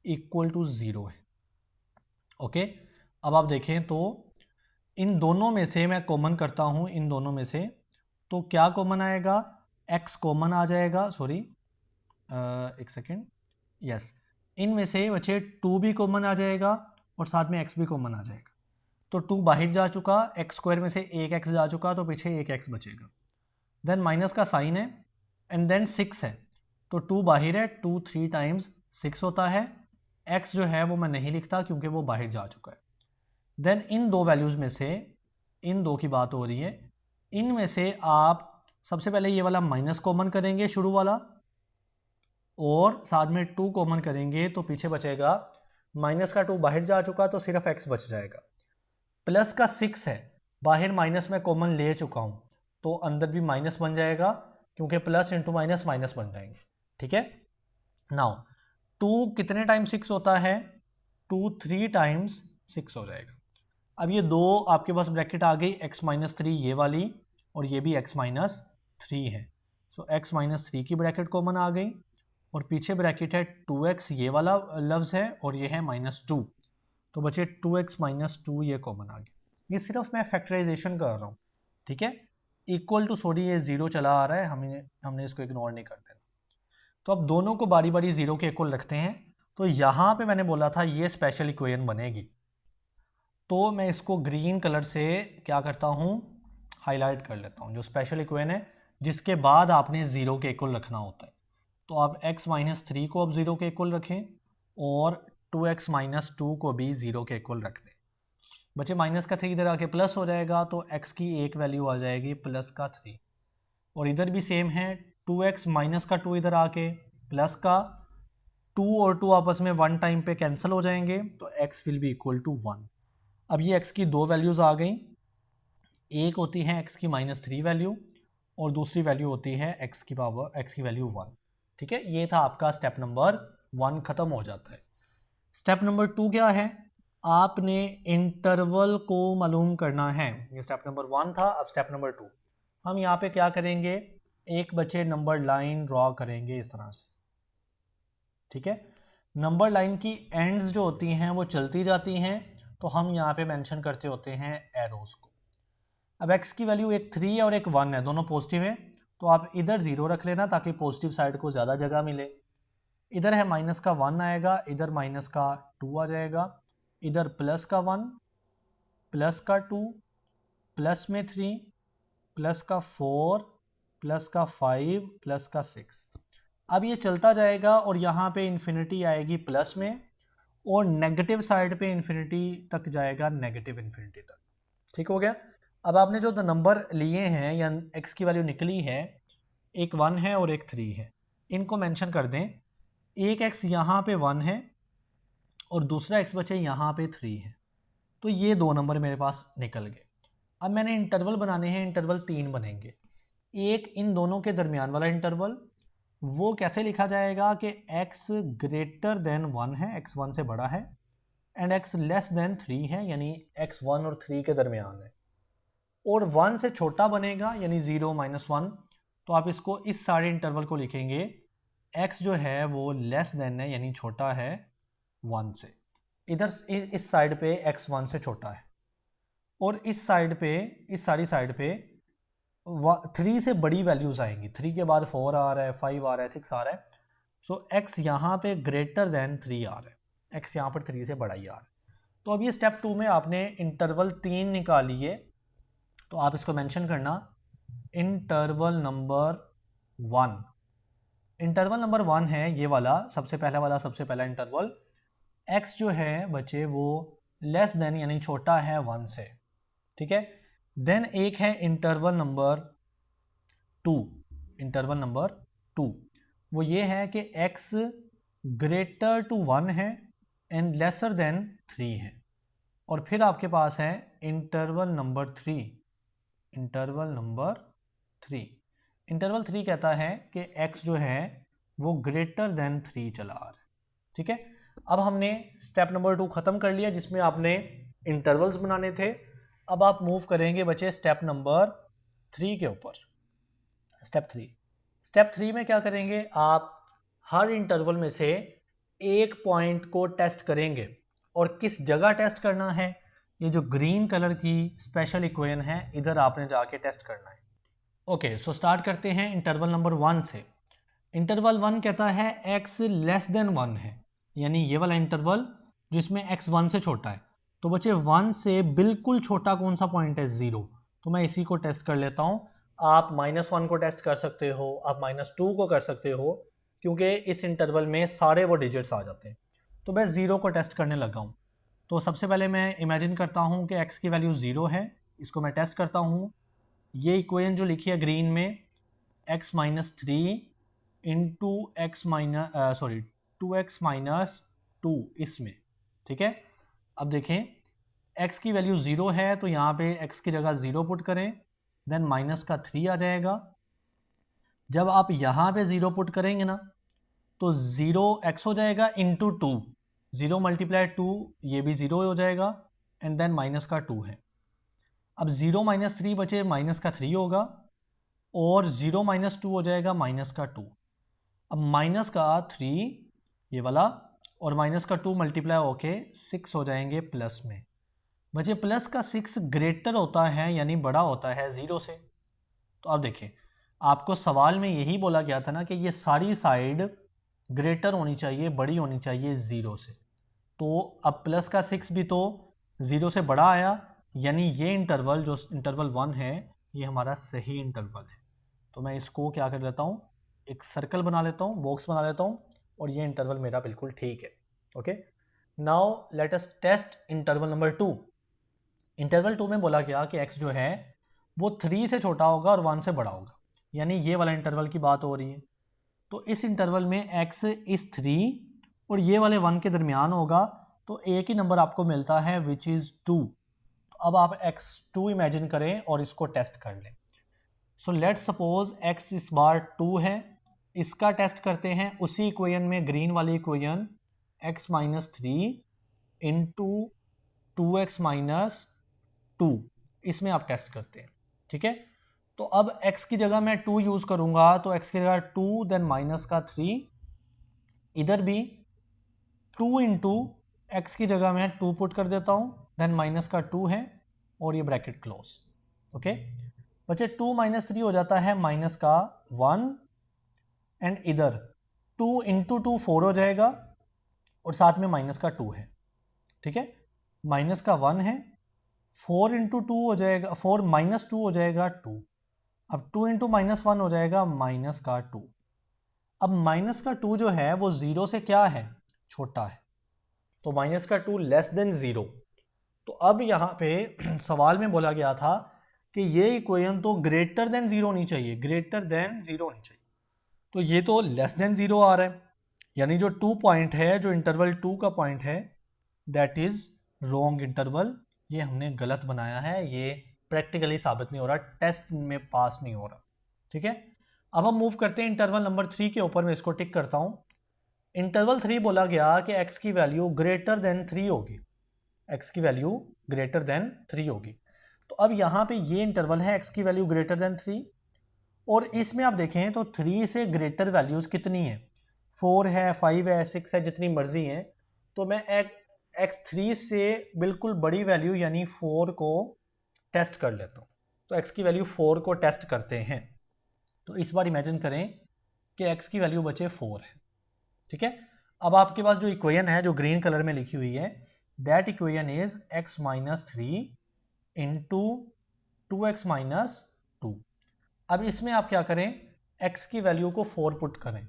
A: इक्वल टू 0 है। ओके, अब आप देखें तो इन दोनों में से मैं कॉमन करता हूं, इन दोनों में से तो क्या कॉमन आएगा, x कॉमन आ जाएगा, सॉरी एक सेकेंड, यस, इनमें से बचे 2 भी कॉमन आ जाएगा और साथ में x भी कॉमन आ जाएगा। तो 2 बाहर जा चुका, एक्स स्क्वायर में से एक x जा चुका, तो पीछे एक x बचेगा। देन माइनस का साइन है एंड देन 6 है, तो 2 बाहर है, 2 3 टाइम्स 6 होता है। x जो है वो मैं नहीं लिखता क्योंकि वो बाहर जा चुका है। देन इन दो वैल्यूज़ में से, इन दो की बात हो रही है, इनमें से आप सबसे पहले ये वाला माइनस कॉमन करेंगे शुरू वाला, और साथ में 2 कॉमन करेंगे तो पीछे बचेगा, माइनस का 2 बाहर जा चुका तो सिर्फ x बच जाएगा। प्लस का 6 है, बाहर माइनस में कॉमन ले चुका हूँ तो अंदर भी माइनस बन जाएगा, क्योंकि प्लस इंटू माइनस माइनस बन जाएंगे। ठीक है, नाउ 2 कितने टाइम 6 होता है, 2 3 टाइम्स 6 हो जाएगा। अब ये दो आपके पास ब्रैकेट आ गई x-3 ये वाली और ये भी x-3 है। सो x-3 की ब्रैकेट कॉमन आ गई और पीछे ब्रैकेट है 2x ये वाला लफ्ज़ है और ये है -2, तो बचे 2x -2 ये कॉमन आ गया। ये सिर्फ मैं फैक्टराइजेशन कर रहा हूँ, ठीक है। इक्वल टू सॉरी ये ज़ीरो चला आ रहा है, हमने इसको इग्नोर नहीं कर देना। तो अब दोनों को बारी बारी ज़ीरो के इक्वल रखते हैं। तो यहाँ पे मैंने बोला था ये स्पेशल इक्वेशन बनेगी, तो मैं इसको ग्रीन कलर से क्या करता हूँ, हाईलाइट कर लेता हूँ। जो स्पेशल इक्वेशन है जिसके बाद आपने ज़ीरो के इक्वल रखना होता है, तो आप x-3 को अब ज़ीरो के इक्वल रखें और 2x-2 को भी ज़ीरो के इक्वल रख दें। बच्चे माइनस का 3 इधर आके प्लस हो जाएगा, तो x की एक वैल्यू आ जाएगी प्लस का 3, और इधर भी सेम है 2x माइनस का 2 इधर आके प्लस का 2 और 2 आपस में 1 टाइम पे कैंसिल हो जाएंगे, तो x will be equal to 1। अब ये x की दो वैल्यूज़ आ गई, एक होती है x की -3 वैल्यू और दूसरी वैल्यू होती है x की वैल्यू 1, ठीक है। ये था आपका स्टेप नंबर 1 ख़त्म हो जाता है। स्टेप नंबर 2 क्या है, आपने इंटरवल को मालूम करना है। ये स्टेप नंबर 1 था। अब स्टेप नंबर 2 हम यहाँ पे क्या करेंगे, एक बच्चे नंबर लाइन ड्रॉ करेंगे इस तरह से, ठीक है। नंबर लाइन की एंड्स जो होती हैं वो चलती जाती हैं, तो हम यहाँ पे मेंशन करते होते हैं एरोस को। अब x की वैल्यू एक 3 है और एक 1 है, दोनों पॉजिटिव है, तो आप इधर 0 रख लेना ताकि पॉजिटिव साइड को ज़्यादा जगह मिले। इधर है माइनस का 1 आएगा, इधर माइनस का 2 आ जाएगा, इधर प्लस का 1, प्लस का 2, प्लस में 3, प्लस का 4, प्लस का 5, प्लस का 6। अब ये चलता जाएगा और यहाँ पे इन्फिनिटी आएगी प्लस में, और नेगेटिव साइड पे इन्फिनिटी तक जाएगा, नेगेटिव इन्फिनिटी तक। ठीक हो गया। अब आपने जो नंबर लिए हैं या x की वैल्यू निकली है, एक 1 है और एक 3 है, इनको मेंशन कर दें। एक x यहाँ पे 1 है और दूसरा x बचे यहाँ पे 3 है, तो ये दो नंबर मेरे पास निकल गए। अब मैंने इंटरवल बनाने हैं, इंटरवल 3 बनेंगे। एक इन दोनों के दरमियान वाला इंटरवल, वो कैसे लिखा जाएगा कि x ग्रेटर देन 1 है, x 1 से बड़ा है, एंड x लेस देन 3 है, यानी x 1 और 3 के दरमियान है, और 1 से छोटा बनेगा यानी 0 -1, तो आप इसको इस सारे इंटरवल को लिखेंगे x जो है वो लेस देन है यानी छोटा है 1 से। इधर इस साइड पे x 1 से छोटा है, और इस साइड पे, इस सारी साइड पे 3 से बड़ी वैल्यूज आएंगी। 3 के बाद 4 आ रहा है, 5 आ रहा है, 6 आ रहा है, सो x यहाँ पे ग्रेटर देन 3 आ रहा है, x यहाँ पर 3 से बड़ा ही आ रहा है। तो अब ये स्टेप 2 में आपने इंटरवल 3 निकालिए, तो आप इसको मेंशन करना इंटरवल नंबर 1। इंटरवल नंबर 1 है ये वाला, सबसे पहला इंटरवल। x जो है बच्चे वो लेस देन यानी छोटा है 1 से, ठीक है। देन एक है इंटरवल नंबर 2। इंटरवल नंबर 2 वो ये है कि x ग्रेटर टू 1 है एंड लेसर देन 3 है। और फिर आपके पास है interval number 3। Interval number 3, interval 3 कहता है कि x जो है वो ग्रेटर देन 3 चला आ रहा है, ठीक है। अब हमने स्टेप नंबर 2 ख़त्म कर लिया जिसमें आपने इंटरवल्स बनाने थे। अब आप मूव करेंगे बच्चे स्टेप नंबर 3 के ऊपर। स्टेप 3 में क्या करेंगे, आप हर इंटरवल में से एक पॉइंट को टेस्ट करेंगे, और किस जगह टेस्ट करना है, ये जो ग्रीन कलर की स्पेशल इक्वेशन है इधर आपने जाके टेस्ट करना है। ओके, सो स्टार्ट करते हैं इंटरवल नंबर 1 से। इंटरवल 1 कहता है x लेस देन 1 है, यानी ये वाला इंटरवल जिसमें x 1 से छोटा है। तो बच्चे 1 से बिल्कुल छोटा कौन सा पॉइंट है, 0, तो मैं इसी को टेस्ट कर लेता हूँ। आप -1 को टेस्ट कर सकते हो, आप -2 को कर सकते हो, क्योंकि इस इंटरवल में सारे वो डिजिट्स आ जाते हैं। तो मैं 0 को टेस्ट करने लगा हूँ। तो सबसे पहले मैं इमेजिन करता हूँ कि x की वैल्यू 0 है, इसको मैं टेस्ट करता हूँ। ये इक्वेशन जो लिखी है ग्रीन में, x -3 into two x minus 2 इसमें, ठीक है। अब देखें x की वैल्यू 0 है, तो यहाँ पे x की जगह 0 पुट करें, देन माइनस का 3 आ जाएगा। जब आप यहाँ पे 0 पुट करेंगे ना, तो 0 x हो जाएगा इंटू 2, 0 × 2 ये भी 0 हो जाएगा, एंड देन माइनस का 2 है। अब 0 माइनस 3 बचे, माइनस का 3 होगा और 0 माइनस 2 हो जाएगा माइनस का 2। अब माइनस का 3 ये वाला और माइनस का 2 मल्टीप्लाई होके 6 हो जाएंगे प्लस में। बचे प्लस का 6 ग्रेटर होता है यानी बड़ा होता है 0 से। तो अब देखिए आपको सवाल में यही बोला गया था ना कि ये सारी साइड ग्रेटर होनी चाहिए, बड़ी होनी चाहिए 0 से। तो अब प्लस का 6 भी तो 0 से बड़ा आया, यानी ये इंटरवल जो इंटरवल 1 है ये हमारा सही इंटरवल है। तो मैं इसको क्या कर लेता हूँ, एक सर्कल बना लेता हूँ, बॉक्स बना लेता हूँ और ये इंटरवल मेरा बिल्कुल ठीक है। Okay, now let us test interval number 2। Interval 2 में बोला गया कि x जो है वो 3 से छोटा होगा और 1 से बड़ा होगा, यानी ये वाला इंटरवल की बात हो रही है। तो इस इंटरवल में x इस 3 और ये वाले 1 के दरमियान होगा, तो एक ही नंबर आपको मिलता है विच इज़ 2। अब आप x2 इमेजिन करें और इसको टेस्ट कर लें। सो लेट्स सपोज x इस बार 2 है, इसका टेस्ट करते हैं उसी इक्वेशन में, ग्रीन वाली equation x minus 3 into 2x minus 2, इसमें आप टेस्ट करते हैं। ठीक है, तो अब x की जगह मैं 2 यूज करूंगा, तो x की जगह 2 देन माइनस का 3, इधर भी 2 इंटू एक्स की जगह मैं 2 पुट कर देता हूं, देन माइनस का 2 है और ये ब्रैकेट क्लोज। ओके, बचे 2 माइनस 3 हो जाता है माइनस का 1 एंड इधर 2 इंटू 2 4 हो जाएगा और साथ में माइनस का 2 है। ठीक है, माइनस का 1 है, 4 इंटू 2 हो जाएगा, 4 माइनस 2 हो जाएगा 2। अब 2 इंटू माइनस 1 हो जाएगा माइनस का 2। अब माइनस का 2 जो है वो 0 से क्या है, छोटा है, तो माइनस का 2 लेस देन 0। तो अब यहाँ पे सवाल में बोला गया था कि ये इक्वेशन तो ग्रेटर देन 0 होनी चाहिए, ग्रेटर देन 0 होनी चाहिए। तो ये तो लेस देन 0 आ रहा है, यानी जो 2 पॉइंट है, जो इंटरवल 2 का पॉइंट है, दैट इज रॉन्ग इंटरवल। ये हमने गलत बनाया है, ये प्रैक्टिकली साबित नहीं हो रहा, टेस्ट में पास नहीं हो रहा। ठीक है, अब हम मूव करते हैं इंटरवल नंबर 3 के ऊपर। मैं इसको टिक करता हूं। इंटरवल 3 बोला गया कि x की वैल्यू ग्रेटर देन 3 होगी, x की वैल्यू ग्रेटर देन 3 होगी। तो अब यहाँ पे ये इंटरवल है x की वैल्यू ग्रेटर देन 3, और इसमें आप देखें तो 3 से ग्रेटर वैल्यूज कितनी है, 4 है, 5 है, 6 है, जितनी मर्जी है। तो मैं x3 से बिल्कुल बड़ी वैल्यू यानी 4 को टेस्ट कर लेता हूँ। तो x की वैल्यू 4 को टेस्ट करते हैं। तो इस बार इमेजिन करें कि x की वैल्यू बचे 4 है। ठीक है, अब आपके पास जो इक्वेशन है जो ग्रीन कलर में लिखी हुई है, that equation is x minus 3 into 2x minus 2। अब इसमें आप क्या करें, x की वैल्यू को 4 पुट करें,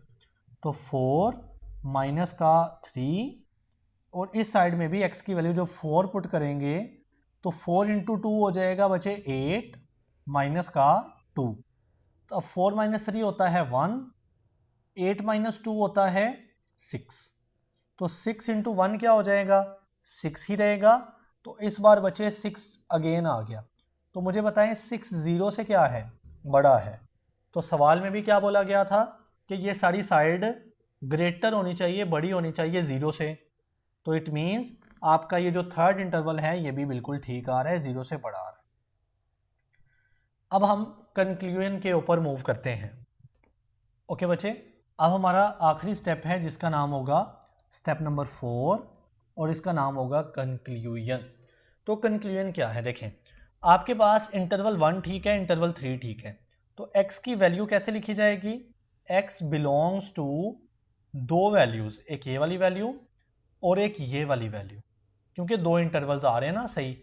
A: तो 4 माइनस का 3, और इस साइड में भी x की वैल्यू जो 4 पुट करेंगे तो 4 इंटू 2 हो जाएगा, बचे 8 माइनस का 2। तो अब 4 माइनस 3 होता है 1, 8 माइनस 2 होता है 6। तो 6 इंटू 1 क्या हो जाएगा, 6 ही रहेगा। तो इस बार बचे 6 अगेन आ गया। तो मुझे बताएं 6 0 से क्या है, बड़ा है। तो सवाल में भी क्या बोला गया था कि ये सारी साइड ग्रेटर होनी चाहिए, बड़ी होनी चाहिए 0 से। तो इट मीन्स आपका ये जो थर्ड इंटरवल है ये भी बिल्कुल ठीक आ रहा है, 0 से बड़ा आ रहा है। अब हम कंक्लूजन के ऊपर मूव करते हैं। ओके बच्चे, अब हमारा आखिरी स्टेप है जिसका नाम होगा स्टेप नंबर 4, और इसका नाम होगा कंक्लूजन। तो कंक्लूजन क्या है, देखें आपके पास इंटरवल 1 ठीक है, इंटरवल 3 ठीक है। तो x की वैल्यू कैसे लिखी जाएगी, x बिलोंग्स टू दो वैल्यूज़, एक ये वाली वैल्यू और एक ये वाली वैल्यू, क्योंकि दो इंटरवल्स आ रहे हैं ना, सही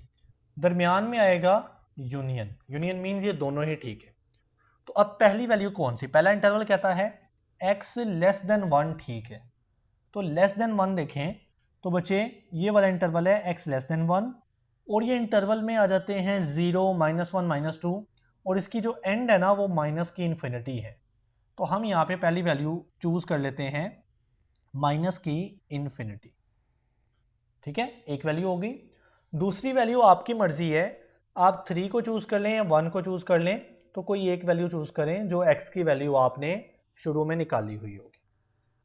A: दरमियान में आएगा यूनियन। यूनियन मीन्स ये दोनों ही ठीक है। तो अब पहली वैल्यू कौन सी, पहला इंटरवल कहता है x लेस देन 1 ठीक है। तो लेस देन 1 देखें तो बच्चे ये वाला इंटरवल है x लेस देन 1, और ये इंटरवल में आ जाते हैं 0, -1, -2, और इसकी जो एंड है ना वो माइनस की इन्फिनिटी है। तो हम यहाँ पे पहली वैल्यू चूज कर लेते हैं माइनस की इन्फिनिटी। ठीक है, एक वैल्यू होगी। दूसरी वैल्यू आपकी मर्जी है, आप 3 को चूज कर लें या 1 को चूज कर लें, तो कोई एक वैल्यू चूज करें जो x की वैल्यू आपने शुरू में निकाली हुई होगी।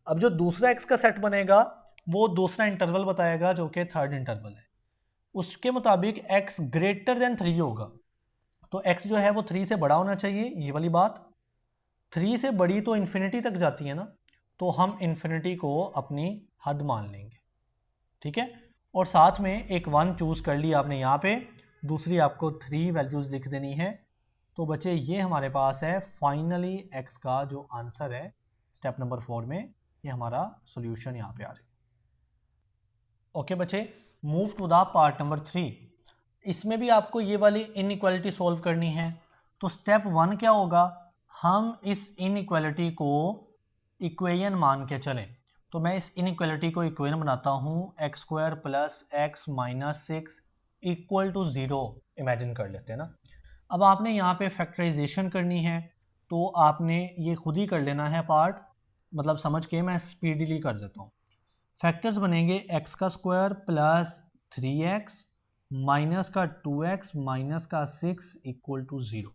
A: अब जो दूसरा x का सेट बनेगा वो दूसरा इंटरवल बताएगा जो कि थर्ड इंटरवल है। उसके मुताबिक x ग्रेटर देन 3 होगा। तो x जो है वो 3 से बड़ा होना चाहिए, ये वाली बात। 3 से बड़ी तो इन्फिनिटी तक जाती है ना, तो हम इन्फिनिटी को अपनी हद मान लेंगे, ठीक है। और साथ में एक 1 चूज़ कर लिया आपने यहाँ पे, दूसरी आपको 3 वैल्यूज़ लिख देनी है। तो बच्चे ये हमारे पास है फाइनली x का जो आंसर है स्टेप नंबर 4 में, ये हमारा सॉल्यूशन यहाँ पे आ जाएगा। ओके बच्चे, move to the part number 3। इसमें भी आपको ये वाली इनइक्वालिटी सॉल्व करनी है। तो स्टेप 1 क्या होगा, हम इस इनइक्वालिटी को इक्वेशन मान के चलें। तो मैं इस इनइक्वालिटी को इक्वेशन बनाता हूँ, x square plus x minus 6 equal to 0 imagine कर लेते हैं ना। अब आपने यहाँ पे फैक्टराइजेशन करनी है, तो आपने ये खुद ही कर लेना है पार्ट, मतलब समझ के, मैं स्पीडीली कर देता हूँ। फैक्टर्स बनेंगे एक्स का स्क्वायर प्लस 3x माइनस का 2x माइनस का 6 इक्वल टू 0।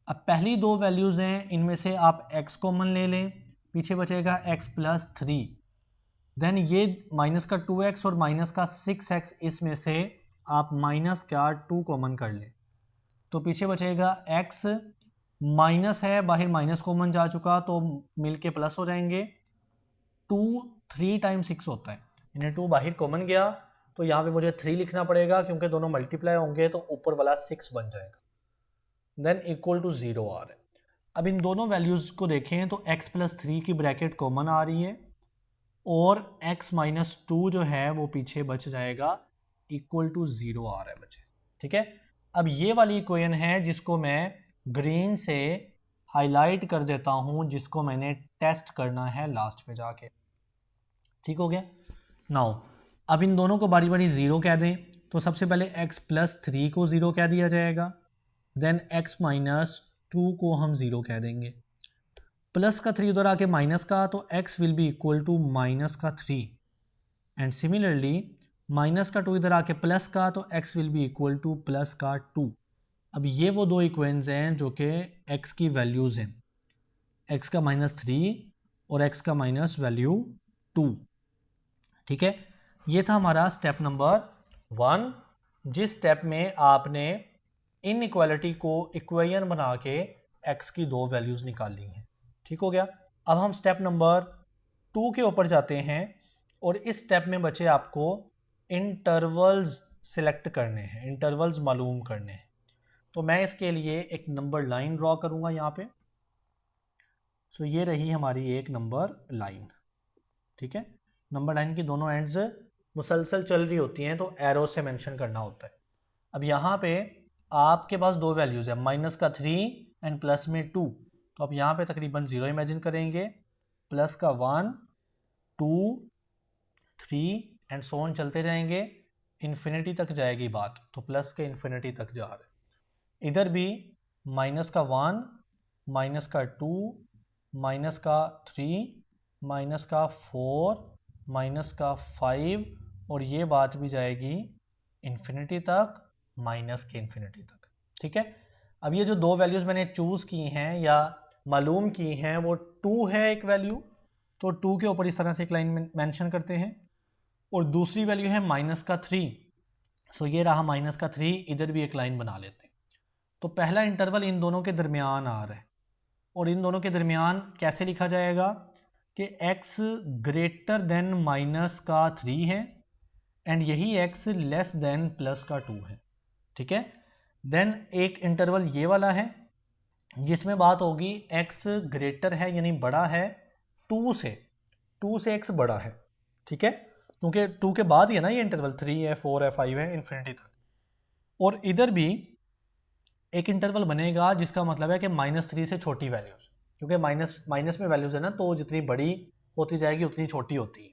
A: अब पहली दो वैल्यूज़ हैं, इनमें से आप x कॉमन ले लें, पीछे बचेगा x प्लस 3। देन ये माइनस का 2x और माइनस का 6x, इसमें से आप माइनस का 2 कॉमन कर लें, तो पीछे बचेगा x, माइनस है बाहर, माइनस कॉमन जा चुका तो मिलके प्लस हो जाएंगे। 2 3 टाइम्स 6 होता है, यानी 2 बाहर कॉमन गया, तो यहाँ पे मुझे 3 लिखना पड़ेगा क्योंकि दोनों मल्टीप्लाई होंगे, तो ऊपर वाला 6 बन जाएगा। देन इक्वल टू 0 आ रहा है। अब इन दोनों वैल्यूज़ को देखें तो x प्लस 3 की ब्रैकेट कॉमन आ रही है, और x माइनस 2 जो है वो पीछे बच जाएगा, इक्वल टू 0 आ रहा है बच्चे, ठीक है। अब ये वाली इक्वेशन है जिसको मैं ग्रीन से हाईलाइट कर देता हूँ, जिसको मैंने टेस्ट करना है लास्ट में जाके, ठीक हो गया। नाउ अब इन दोनों को बारी बारी 0 कह दें, तो सबसे पहले x प्लस 3 को 0 कह दिया जाएगा, देन x माइनस 2 को हम 0 कह देंगे, प्लस का 3 उधर आके माइनस का, तो x will be equal to minus का 3, एंड सिमिलरली माइनस का 2 इधर आके प्लस का, तो x will be equal two plus का 2। अब ये वो दो इक्वेशंस हैं जो कि x की वैल्यूज़ हैं, x का -3 और x का माइनस वैल्यू 2, ठीक है। ये था हमारा स्टेप नंबर 1, जिस स्टेप में आपने इनइक्वालिटी को इक्वेशन बना के x की दो वैल्यूज़ निकाली हैं, ठीक हो गया। अब हम स्टेप नंबर 2 के ऊपर जाते हैं, और इस स्टेप में बच्चे आपको इंटरवल्स सिलेक्ट करने हैं, इंटरवल्स मालूम करने हैं। तो मैं इसके लिए एक नंबर लाइन ड्रॉ करूंगा यहाँ पे। सो ये रही हमारी एक नंबर लाइन, ठीक है। नंबर लाइन की दोनों एंड्स मुसलसल चल रही होती हैं, तो एरो से मेंशन करना होता है। अब यहाँ पे आपके पास दो वैल्यूज़ है, माइनस का 3 एंड प्लस में 2, तो आप यहाँ पे तकरीबन 0 इमेजिन करेंगे, प्लस का 1 2 3 एंड सो ऑन चलते जाएंगे, इन्फिनिटी तक जाएगी बात, तो प्लस के इन्फिनिटी तक जा रहे हैं। इधर भी माइनस का 1 माइनस का 2 माइनस का 3 माइनस का 4 माइनस का 5, और ये बात भी जाएगी इन्फिनिटी तक, माइनस के इन्फिनिटी तक, ठीक है। अब ये जो दो वैल्यूज़ मैंने चूज़ की हैं या मालूम की हैं, वो 2 है एक वैल्यू, तो 2 के ऊपर इस तरह से एक लाइन मेंशन करते हैं, और दूसरी वैल्यू है माइनस का 3, सो ये रहा माइनस का 3, इधर भी एक लाइन बना लेते हैं। तो पहला इंटरवल इन दोनों के दरमियान आ रहा है, और इन दोनों के दरमियान कैसे लिखा जाएगा कि x ग्रेटर देन माइनस का 3 है, एंड यही x लेस देन प्लस का 2 है, ठीक है। देन एक इंटरवल ये वाला है जिसमें बात होगी x ग्रेटर है यानी बड़ा है 2 से x बड़ा है, ठीक है, क्योंकि 2 के बाद ही है ना ये इंटरवल, 3 है 4 है 5 है इन्फिनिटी तक। और इधर भी एक इंटरवल बनेगा जिसका मतलब है कि -3 से छोटी वैल्यूज़, क्योंकि माइनस में वैल्यूज़ है ना, तो जितनी बड़ी होती जाएगी उतनी छोटी होती है,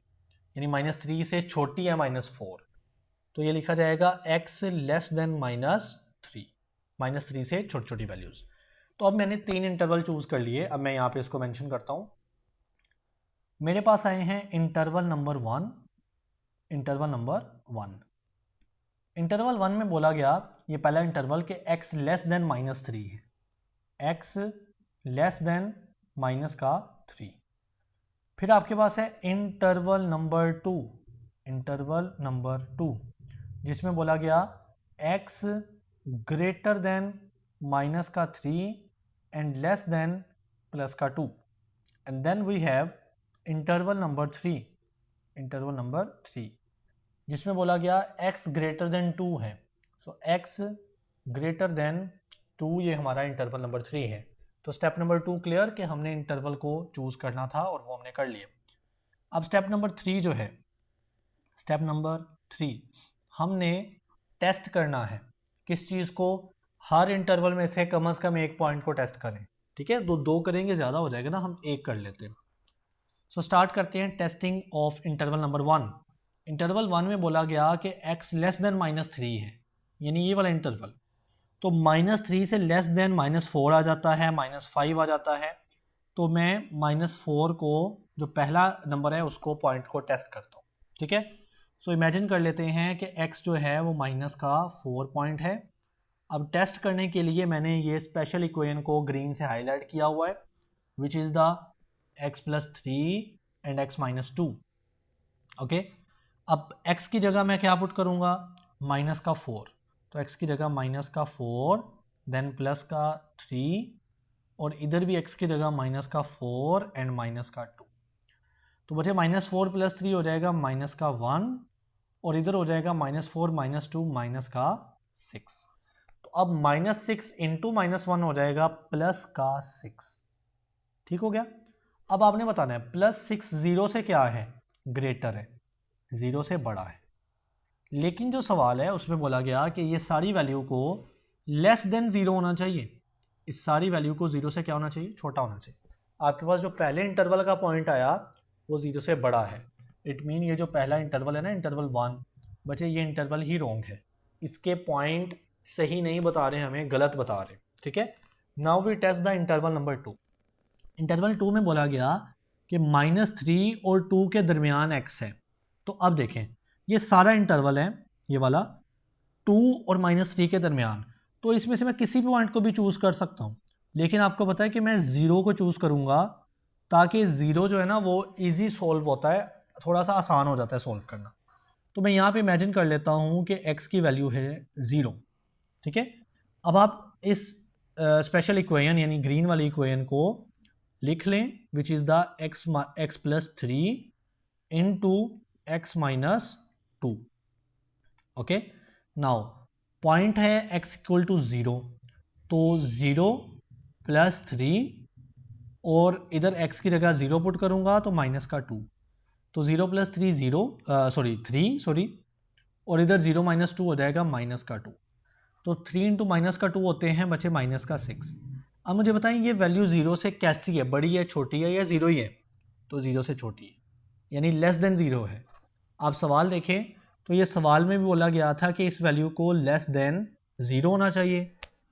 A: यानी -3 से छोटी है -4, तो ये लिखा जाएगा x लेस देन -3, -3 से छोटी छोटी वैल्यूज़। तो अब मैंने 3 इंटरवल चूज़ कर लिए, अब मैं यहाँ पे इसको मेंशन करता हूँ। मेरे पास आए हैं interval number 1, interval number 1। Interval 1 में बोला गया, ये पहला इंटरवल कि x लेस देन -3 है, x लेस देन माइनस का 3। फिर आपके पास है इंटरवल नंबर 2, इंटरवल नंबर 2, जिसमें बोला गया x ग्रेटर देन माइनस का 3 एंड लेस देन प्लस का 2, and then we have interval number 3, जिसमें बोला गया x ग्रेटर देन 2 है। सो x ग्रेटर देन 2 ये हमारा इंटरवल नंबर 3 है। तो स्टेप नंबर 2 क्लियर कि हमने इंटरवल को चूज करना था और वो हमने कर लिया। अब स्टेप नंबर 3 जो है, स्टेप नंबर 3 हमने टेस्ट करना है किस चीज़ को, हर इंटरवल में से कम एक पॉइंट को टेस्ट करें। ठीक है, दो करेंगे ज़्यादा हो जाएगा ना, हम एक कर लेते हैं। सो स्टार्ट करते हैं testing of interval number 1। Interval 1 में बोला गया कि x लेस देन -3 है, यानी ये वाला इंटरवल। तो -3 से लेस देन -4 आ जाता है, -5 आ जाता है। तो मैं -4 को, जो पहला नंबर है उसको, पॉइंट को टेस्ट करता हूँ। ठीक है, सो इमेजिन कर लेते हैं कि x जो है वो -4 पॉइंट है। अब टेस्ट करने के लिए मैंने ये स्पेशल इक्वेशन को ग्रीन से हाईलाइट किया हुआ है, विच is the x + 3 and x - 2। Okay, अब x की जगह मैं क्या पुट करूँगा, -4। तो x की जगह -4 देन +3, और इधर भी x की जगह -4 एंड -2। तो बचे -4 + 3 हो जाएगा -1, और इधर हो जाएगा -4 -2 -6। तो अब -6 इंटू -1 हो जाएगा +6। ठीक हो गया। अब आपने बताना है +6 0 से क्या है, ग्रेटर है, 0 से बड़ा है। लेकिन जो सवाल है उसमें बोला गया कि ये सारी वैल्यू को लेस देन 0 होना चाहिए। इस सारी वैल्यू को 0 से क्या होना चाहिए, छोटा होना चाहिए। आपके पास जो पहले इंटरवल का पॉइंट आया वो 0 से बड़ा है। इट मीन ये जो पहला इंटरवल है ना, इंटरवल 1, बच्चे ये इंटरवल ही रॉन्ग है। इसके पॉइंट सही नहीं बता रहे, हमें गलत बता रहे। ठीक है, now we test the interval number 2। Interval 2 में बोला गया कि -3 और 2 के दरमियान x है। तो अब देखें, ये सारा इंटरवल है ये वाला 2 और -3 के दरमियान। तो इसमें से मैं किसी भी पॉइंट को भी चूज कर सकता हूं, लेकिन आपको पता है कि मैं 0 को चूज करूंगा, ताकि 0 जो है ना वो इजी सोल्व होता है, थोड़ा सा आसान हो जाता है सोल्व करना। तो मैं यहाँ पे इमेजिन कर लेता हूँ कि x की वैल्यू है 0। ठीक है, अब आप इस स्पेशल इक्वेशन यानी ग्रीन वाली इक्वेशन को लिख लें, विच is the x + 3 into x - 2। Okay, now point है x = 0, तो 0 + 3, और इधर x की जगह 0 पुट करूंगा तो -2। तो 0 + 3 0, 3, और इधर 0 - 2 हो जाएगा -2। तो 3 इंटू -2 होते हैं, बचे -6। अब मुझे बताएं ये वैल्यू 0 से कैसी है, बड़ी है, छोटी है, या 0 ही है। तो 0 से छोटी है, यानी लेस देन 0 है। आप सवाल देखें तो ये सवाल में भी बोला गया था कि इस वैल्यू को लेस देन 0 होना चाहिए,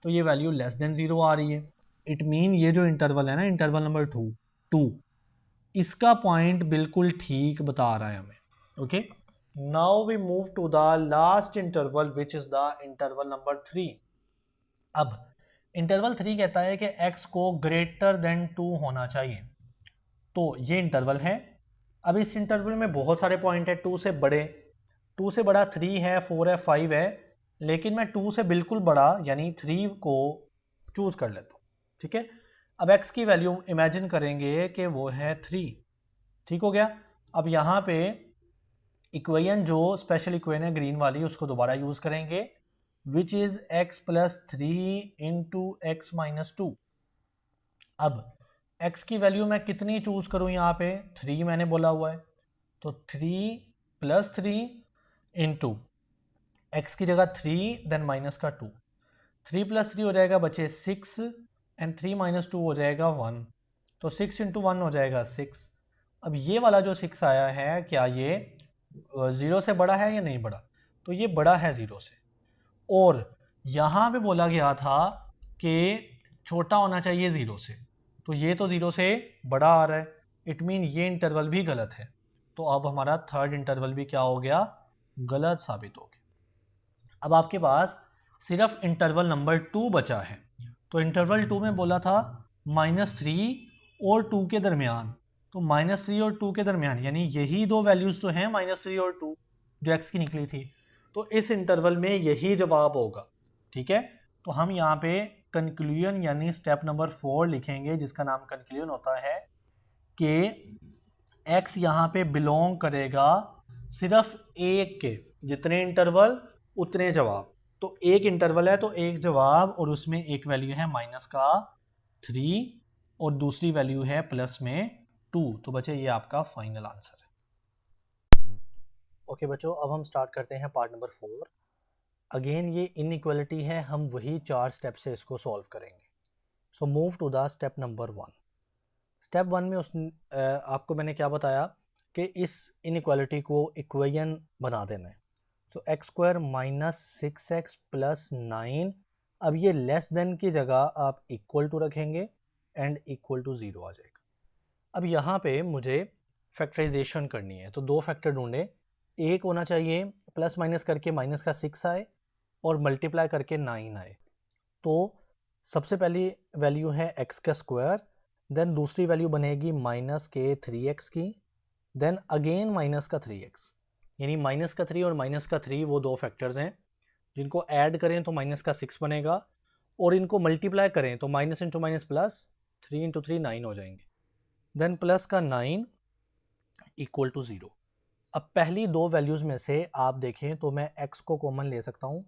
A: तो ये वैल्यू लेस देन 0 आ रही है। इट मीन ये जो इंटरवल है ना, इंटरवल नंबर 2, इसका पॉइंट बिल्कुल ठीक बता रहा है हमें। Okay, now we move to the last interval which is the interval number 3। अब इंटरवल 3 कहता है कि x को ग्रेटर देन 2 होना चाहिए। तो ये इंटरवल है। अब इस इंटरवल में बहुत सारे पॉइंट है, 2 से बड़े, 2 से बड़ा 3 है, 4 है, 5 है, लेकिन मैं 2 से बिल्कुल बड़ा यानी 3 को चूज कर लेता हूँ। ठीक है, अब x की वैल्यू इमेजिन करेंगे कि वो है 3। ठीक हो गया। अब यहाँ पे इक्वेशन जो स्पेशल इक्वेशन है ग्रीन वाली, उसको दोबारा यूज करेंगे, which is x + 3 into x - 2। अब x की वैल्यू मैं कितनी चूज करूं, यहाँ पे 3 मैंने बोला हुआ है, तो 3 + 3 इंटू x की जगह 3 देन -2। 3 + 3 हो जाएगा बचे 6, एंड 3 - 2 हो जाएगा 1। तो 6 इंटू 1 हो जाएगा 6। अब ये वाला जो 6 आया है, क्या ये 0 से बड़ा है या नहीं बड़ा? तो ये बड़ा है 0 से। और यहाँ पे बोला गया था कि छोटा होना चाहिए 0 से, तो ये तो 0 से बड़ा आ रहा है। इट मीन ये इंटरवल भी गलत है। तो अब हमारा थर्ड इंटरवल भी क्या हो गया, गलत साबित हो गया। अब आपके पास सिर्फ इंटरवल नंबर 2 बचा है। तो इंटरवल 2 में बोला था -3 और 2 के दरमियान। तो -3 और 2 के दरमियान, यानी यही दो वैल्यूज तो हैं, -3 और 2, जो x की निकली थी। तो इस इंटरवल में यही जवाब होगा, ठीक है। तो हम यहाँ पे कंक्लूजन यानी स्टेप नंबर 4 लिखेंगे, जिसका नाम कंक्लूजन होता है कि x यहाँ पे बिलोंग करेगा सिर्फ एक के, जितने इंटरवल उतने जवाब। तो एक इंटरवल है तो एक जवाब, और उसमें एक वैल्यू है -3 और दूसरी वैल्यू है +2। तो बच्चे ये आपका फाइनल आंसर है। ओके बच्चों, अब हम स्टार्ट करते हैं पार्ट नंबर 4। अगेन ये इनइक्वालिटी है, हम वही 4 स्टेप से इसको सॉल्व करेंगे। So move to the step number 1। Step 1 में आपको मैंने क्या बताया कि इस इनइक्वालिटी को इक्वेशन बना देना है। सो x² - 6x + 9, अब ये लेस देन की जगह आप इक्वल टू रखेंगे एंड इक्वल टू 0 आ जाएगा। अब यहाँ पे मुझे फैक्टराइजेशन करनी है, तो दो फैक्टर ढूंढे। एक होना चाहिए प्लस माइनस करके माइनस का 6 आए और मल्टीप्लाई करके 9 आए। तो सबसे पहली वैल्यू है x का स्क्वायर, देन दूसरी वैल्यू बनेगी -3x की, देन अगेन -3x, यानी -3 और -3 वो दो फैक्टर्स हैं जिनको ऐड करें तो -6 बनेगा, और इनको मल्टीप्लाई करें तो minus into minus plus, 3 into 3 9 हो जाएंगे, देन प्लस का 9 इक्वल टू 0। अब पहली दो वैल्यूज़ में से आप देखें तो मैं x को कॉमन ले सकता हूँ,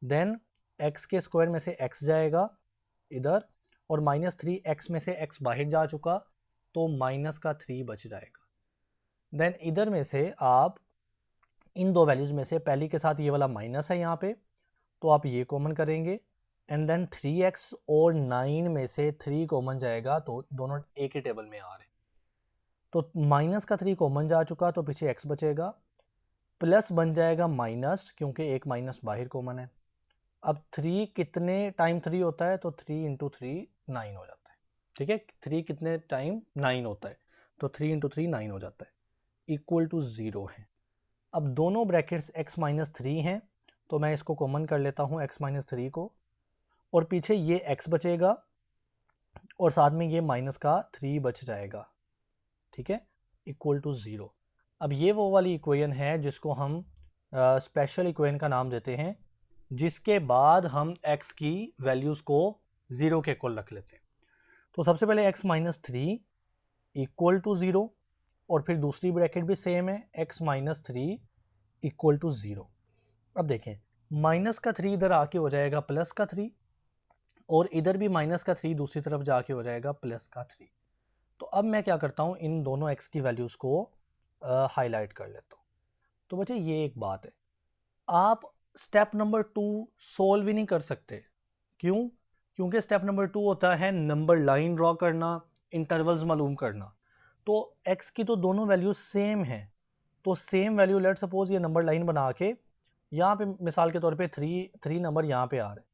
A: देन x के स्क्वायर में से x जाएगा इधर, और -3x में से x बाहर जा चुका तो -3 बच जाएगा। देन इधर में से आप इन दो वैल्यूज़ में से पहली के साथ ये वाला माइनस है यहाँ पे, तो आप ये कॉमन करेंगे, एंड देन 3x और 9 में से 3 कॉमन जाएगा, तो दोनों एक ही टेबल में आ रहे हैं। तो -3 कॉमन जा चुका तो पीछे x बचेगा, प्लस बन जाएगा माइनस क्योंकि एक माइनस बाहर कॉमन है। अब 3 कितने टाइम 3 होता है, तो 3 इंटू 3 9 हो जाता है, ठीक है। 3 कितने टाइम 9 होता है, तो 3 इंटू 3 9 हो जाता है, इक्वल टू 0 है। अब दोनों ब्रैकेट्स x - 3 हैं, तो मैं इसको कॉमन कर लेता हूँ x - 3 को, और पीछे ये x बचेगा और साथ में ये -3 बच जाएगा, ठीक है, इक्वल टू 0। अब ये वो वाली इक्वेशन है जिसको हम स्पेशल इक्वेशन का नाम देते हैं, जिसके बाद हम x की वैल्यूज़ को 0 के इक्वल रख लेते हैं। तो सबसे पहले x - 3 इक्वल टू 0, और फिर दूसरी ब्रैकेट भी सेम है, x - 3 इक्वल टू 0। अब देखें -3 इधर आके हो जाएगा +3, और इधर भी -3 दूसरी तरफ जाके हो जाएगा +3। तो अब मैं क्या करता हूँ, इन दोनों x की वैल्यूज़ को हाईलाइट कर लेता हूँ। तो बच्चे ये एक बात है, आप स्टेप नंबर 2 सोल्व ही नहीं कर सकते। क्यों? क्योंकि स्टेप नंबर 2 होता है नंबर लाइन ड्रॉ करना, इंटरवल्स मालूम करना। तो x की तो दोनों वैल्यूज सेम हैं, तो सेम वैल्यू लेट सपोज ये नंबर लाइन बना के यहाँ पे मिसाल के तौर पे 3 नंबर यहाँ पे आ रहे हैं,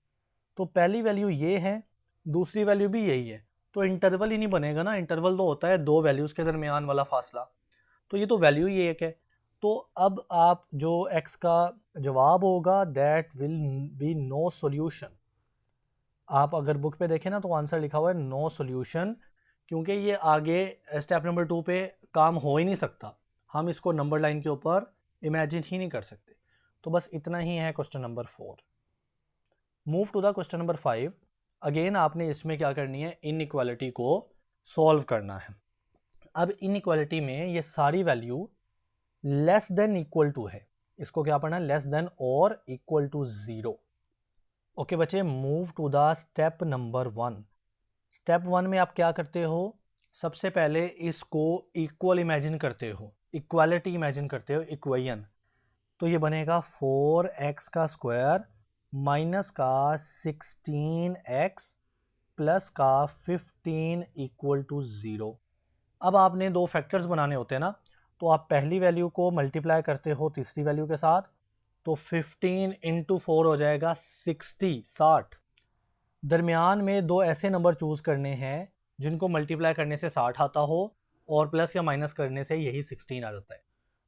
A: तो पहली वैल्यू ये है, दूसरी वैल्यू भी यही है, तो इंटरवल ही नहीं बनेगा ना। इंटरवल तो होता है दो वैल्यूज़ के दरमियान वाला फासला, तो ये तो वैल्यू ही एक है। तो अब आप जो x का जवाब होगा that will be no solution. आप अगर बुक पे देखें ना तो आंसर लिखा हुआ है नो सॉल्यूशन, क्योंकि ये आगे स्टेप नंबर 2 पे काम हो ही नहीं सकता, हम इसको नंबर लाइन के ऊपर इमेजिन ही नहीं कर सकते। तो बस इतना ही है question number 4। Move to the question number 5। Again आपने इसमें क्या करनी है, इनइक्वालिटी को सॉल्व करना है। अब इनइक्वालिटी में ये सारी value less than equal to है, इसको क्या पढ़ना है, लेस देन और इक्वल टू 0। ओके बच्चे, move to the step number 1। Step 1 में आप क्या करते हो, सबसे पहले इसको इक्वल इमेजिन करते हो, इक्वालिटी इमेजिन करते हो, इक्वेशन। तो ये बनेगा 4x का स्क्वायर माइनस का 16x प्लस का 15 इक्वल टू 0। अब आपने दो फैक्टर्स बनाने होते हैं ना, तो आप पहली वैल्यू को मल्टीप्लाई करते हो तीसरी वैल्यू के साथ, तो 15 इंटू 4 हो जाएगा 60। दरमियान में दो ऐसे नंबर चूज करने हैं जिनको मल्टीप्लाई करने से 60 आता हो और प्लस या माइनस करने से यही 16 आ जाता है।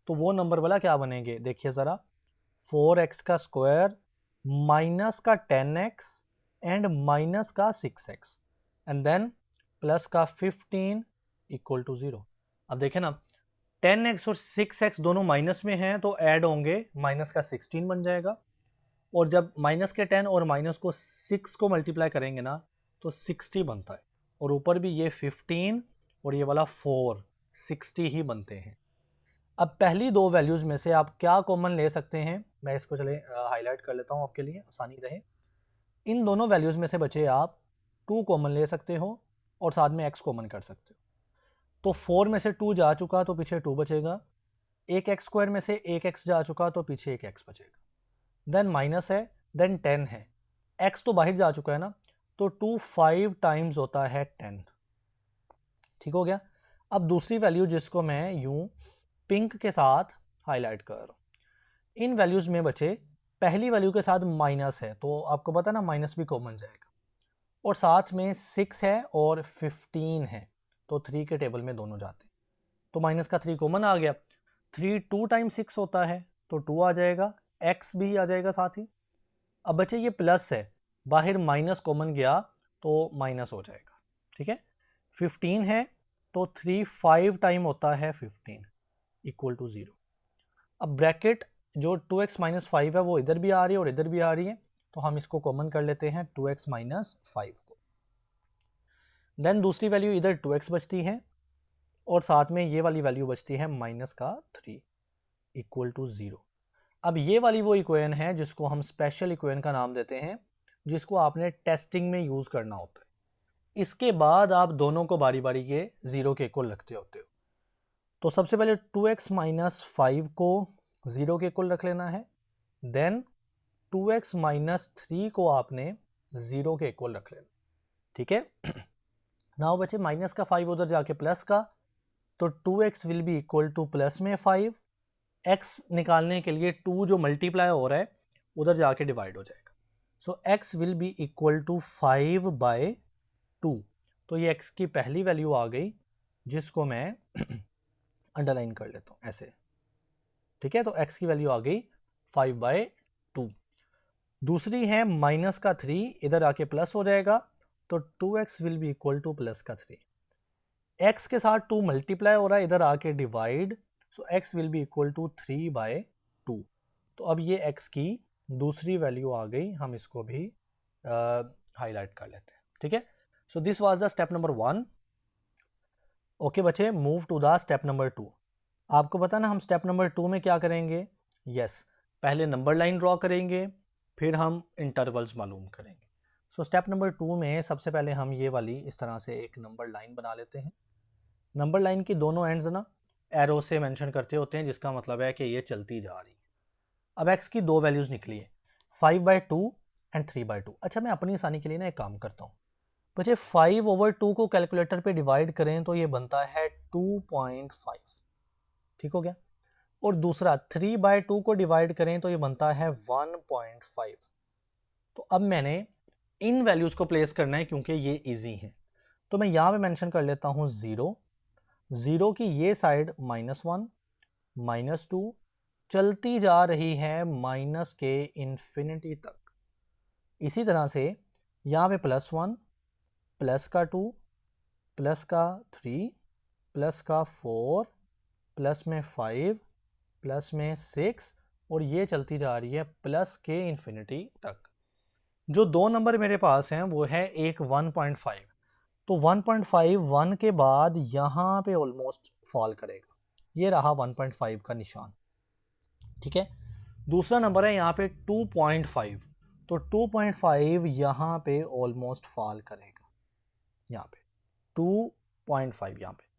A: तो वो नंबर वाला क्या बनेंगे, देखिए ज़रा, 4x का स्क्वायर माइनस का 10x एंड माइनस का 6x एंड देन प्लस का 15 इक्वल टू 0। अब देखें ना, 10x और 6x दोनों माइनस में हैं तो ऐड होंगे, माइनस का 16 बन जाएगा। और जब माइनस के 10 और माइनस को 6 को मल्टीप्लाई करेंगे ना तो 60 बनता है। और ऊपर भी ये 15 और ये वाला 4 60 ही बनते हैं। अब पहली दो वैल्यूज़ में से आप क्या कॉमन ले सकते हैं, मैं इसको चले हाईलाइट कर लेता हूँ आपके लिए आसानी रहे। इन दोनों वैल्यूज़ में से बचे आप 2 कॉमन ले सकते हो और साथ में x कॉमन कर सकते हो। तो 4 में से 2 जा चुका तो पीछे 2 बचेगा, एक एक्स स्क्वायर में से एक x जा चुका तो पीछे एक x बचेगा, देन माइनस है, देन 10 है, x तो बाहर जा चुका है ना, तो 2 5 टाइम्स होता है 10। ठीक हो गया। अब दूसरी वैल्यू जिसको मैं यूं पिंक के साथ हाईलाइट कर रहा हूँ, इन वैल्यूज़ में बचे पहली वैल्यू के साथ माइनस है तो आपको पता ना माइनस भी कॉमन जाएगा, और साथ में 6 है और 15 है तो 3 के टेबल में दोनों जाते हैं तो माइनस का 3 कॉमन आ गया। 3 2 टाइम्स 6 होता है तो 2 आ जाएगा, x भी आ जाएगा साथ ही। अब बचे ये प्लस है, बाहर माइनस कॉमन गया तो माइनस हो जाएगा। ठीक है, 15 है तो 3 5 टाइम होता है 15 इक्वल टू 0। अब ब्रैकेट जो 2x माइनस 5 है वो इधर भी आ रही है और इधर भी आ रही है तो हम इसको कॉमन कर लेते हैं 2x माइनस 5 को। देन दूसरी वैल्यू इधर 2x बचती है और साथ में ये वाली वैल्यू बचती है माइनस का 3 इक्वल टू 0। अब ये वाली वो इक्वेशन है जिसको हम स्पेशल इक्वेशन का नाम देते हैं, जिसको आपने टेस्टिंग में यूज़ करना होता है। इसके बाद आप दोनों को बारी बारी के 0 के इक्वल रखते होते हो। तो सबसे पहले 2x माइनस 5 को 0 के इक्वल रख लेना है, देन 2x माइनस 3 को आपने 0 के इक्वल रख लेना। ठीक है, नाउ बचे माइनस का 5 उधर जाके प्लस का, तो 2x will be equal two plus में 5, x निकालने के लिए 2 जो मल्टीप्लाई हो रहा है उधर जाके डिवाइड हो जाएगा। So x will be equal to 5 by 2। तो ये x की पहली वैल्यू आ गई जिसको मैं अंडरलाइन कर लेता हूँ ऐसे। ठीक है, तो x की वैल्यू आ गई 5 बाय 2। दूसरी है माइनस का 3 इधर आके प्लस हो जाएगा तो 2x will be equal two plus का 3। x के साथ 2 मल्टीप्लाई हो रहा है इधर आके divide, so x will be equal to 3 by 2। तो अब ये x की दूसरी वैल्यू आ गई, हम इसको भी हाईलाइट कर लेते हैं। ठीक है, so this was the step number 1। Okay बच्चे, move to the step number 2। आपको पता ना हम स्टेप नंबर 2 में क्या करेंगे, यस पहले नंबर लाइन ड्रॉ करेंगे फिर हम इंटरवल्स मालूम करेंगे। सो स्टेप नंबर 2 में सबसे पहले हम ये वाली इस तरह से एक नंबर लाइन बना लेते हैं। नंबर लाइन की दोनों एंड्स ना एरो से मेंशन करते होते हैं, जिसका मतलब है कि ये चलती जा रही है। अब x की दो वैल्यूज़ निकली है, 5 बाई 2 एंड 3 बाई 2। अच्छा, मैं अपनी आसानी के लिए ना एक काम करता हूँ बच्चे, 5 ओवर 2 को कैलकुलेटर पे डिवाइड करें तो ये बनता है 2.5। ठीक हो गया, और दूसरा 3 बाई 2 को डिवाइड करें तो ये बनता है 1.5। तो अब मैंने इन वैल्यूज़ को प्लेस करना है क्योंकि ये इजी है, तो मैं यहाँ पे मेंशन कर लेता हूँ 0 की ये साइड -1 -2 चलती जा रही है माइनस के इन्फिनिटी तक। इसी तरह से यहाँ पे +1 प्लस का 2 प्लस का 3 प्लस का 4 प्लस में 5 प्लस में 6 और ये चलती जा रही है प्लस के इन्फिनिटी तक। जो दो नंबर मेरे पास हैं वो है एक 1.5, तो 1.5 1 के बाद यहाँ पे ऑलमोस्ट फॉल करेगा, ये रहा 1.5 का निशान। ठीक है, दूसरा नंबर है यहाँ पे 2.5, तो 2.5 यहाँ पे ऑलमोस्ट फॉल करेगा, यहाँ पे 2.5 यहाँ पे।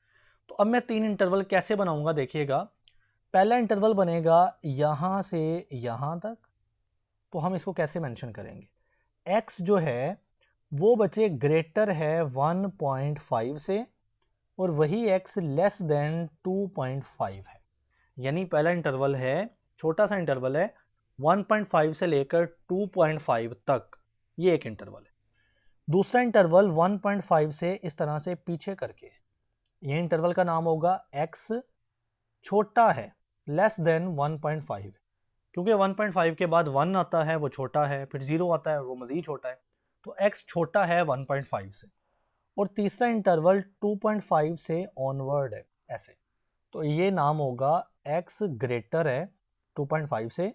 A: तो अब मैं 3 इंटरवल कैसे बनाऊंगा देखिएगा। पहला इंटरवल बनेगा यहाँ से यहाँ तक, तो हम इसको कैसे मेंशन करेंगे, x जो है वो बच्चे ग्रेटर है 1.5 से और वही x लेस देन 2.5 है। यानी पहला इंटरवल है, छोटा सा इंटरवल है 1.5 से लेकर 2.5 तक, ये एक इंटरवल है। दूसरा इंटरवल 1.5 से इस तरह से पीछे करके, ये इंटरवल का नाम होगा x छोटा है लेस देन 1.5, क्योंकि 1.5 के बाद 1 आता है वो छोटा है, फिर 0 आता है वो मज़ीद छोटा है, तो x छोटा है 1.5 से। और तीसरा इंटरवल 2.5 से ऑनवर्ड है ऐसे, तो ये नाम होगा x ग्रेटर है 2.5 से,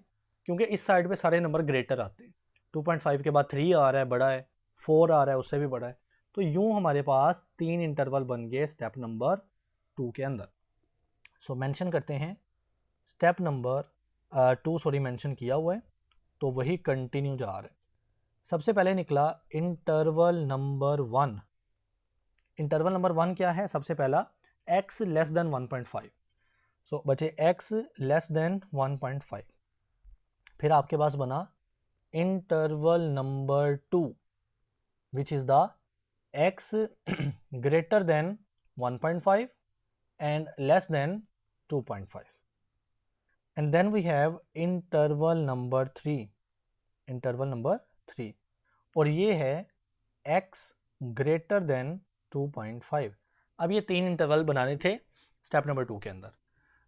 A: क्योंकि इस साइड पे सारे नंबर ग्रेटर आते हैं। 2.5 के बाद 3 आ रहा है बड़ा है, 4 आ रहा है उससे भी बड़ा है। तो यूँ हमारे पास 3 इंटरवल बन गए स्टेप नंबर 2 के अंदर। सो मेंशन करते हैं स्टेप नंबर 2 सॉरी मेंशन किया हुआ है, तो वही कंटिन्यू जा रहा है। सबसे पहले निकला इंटरवल नंबर 1। इंटरवल नंबर 1 क्या है? सबसे पहला x लेस देन 1.5। सो बचे x लेस देन 1.5। फिर आपके पास बना interval number 2 which is the x greater then 1.5 and less than 2.5, and then we have interval number 3 और ये है x greater than 2.5। अब ये 3 इंटरवल बनाने थे स्टेप नंबर 2 के अंदर।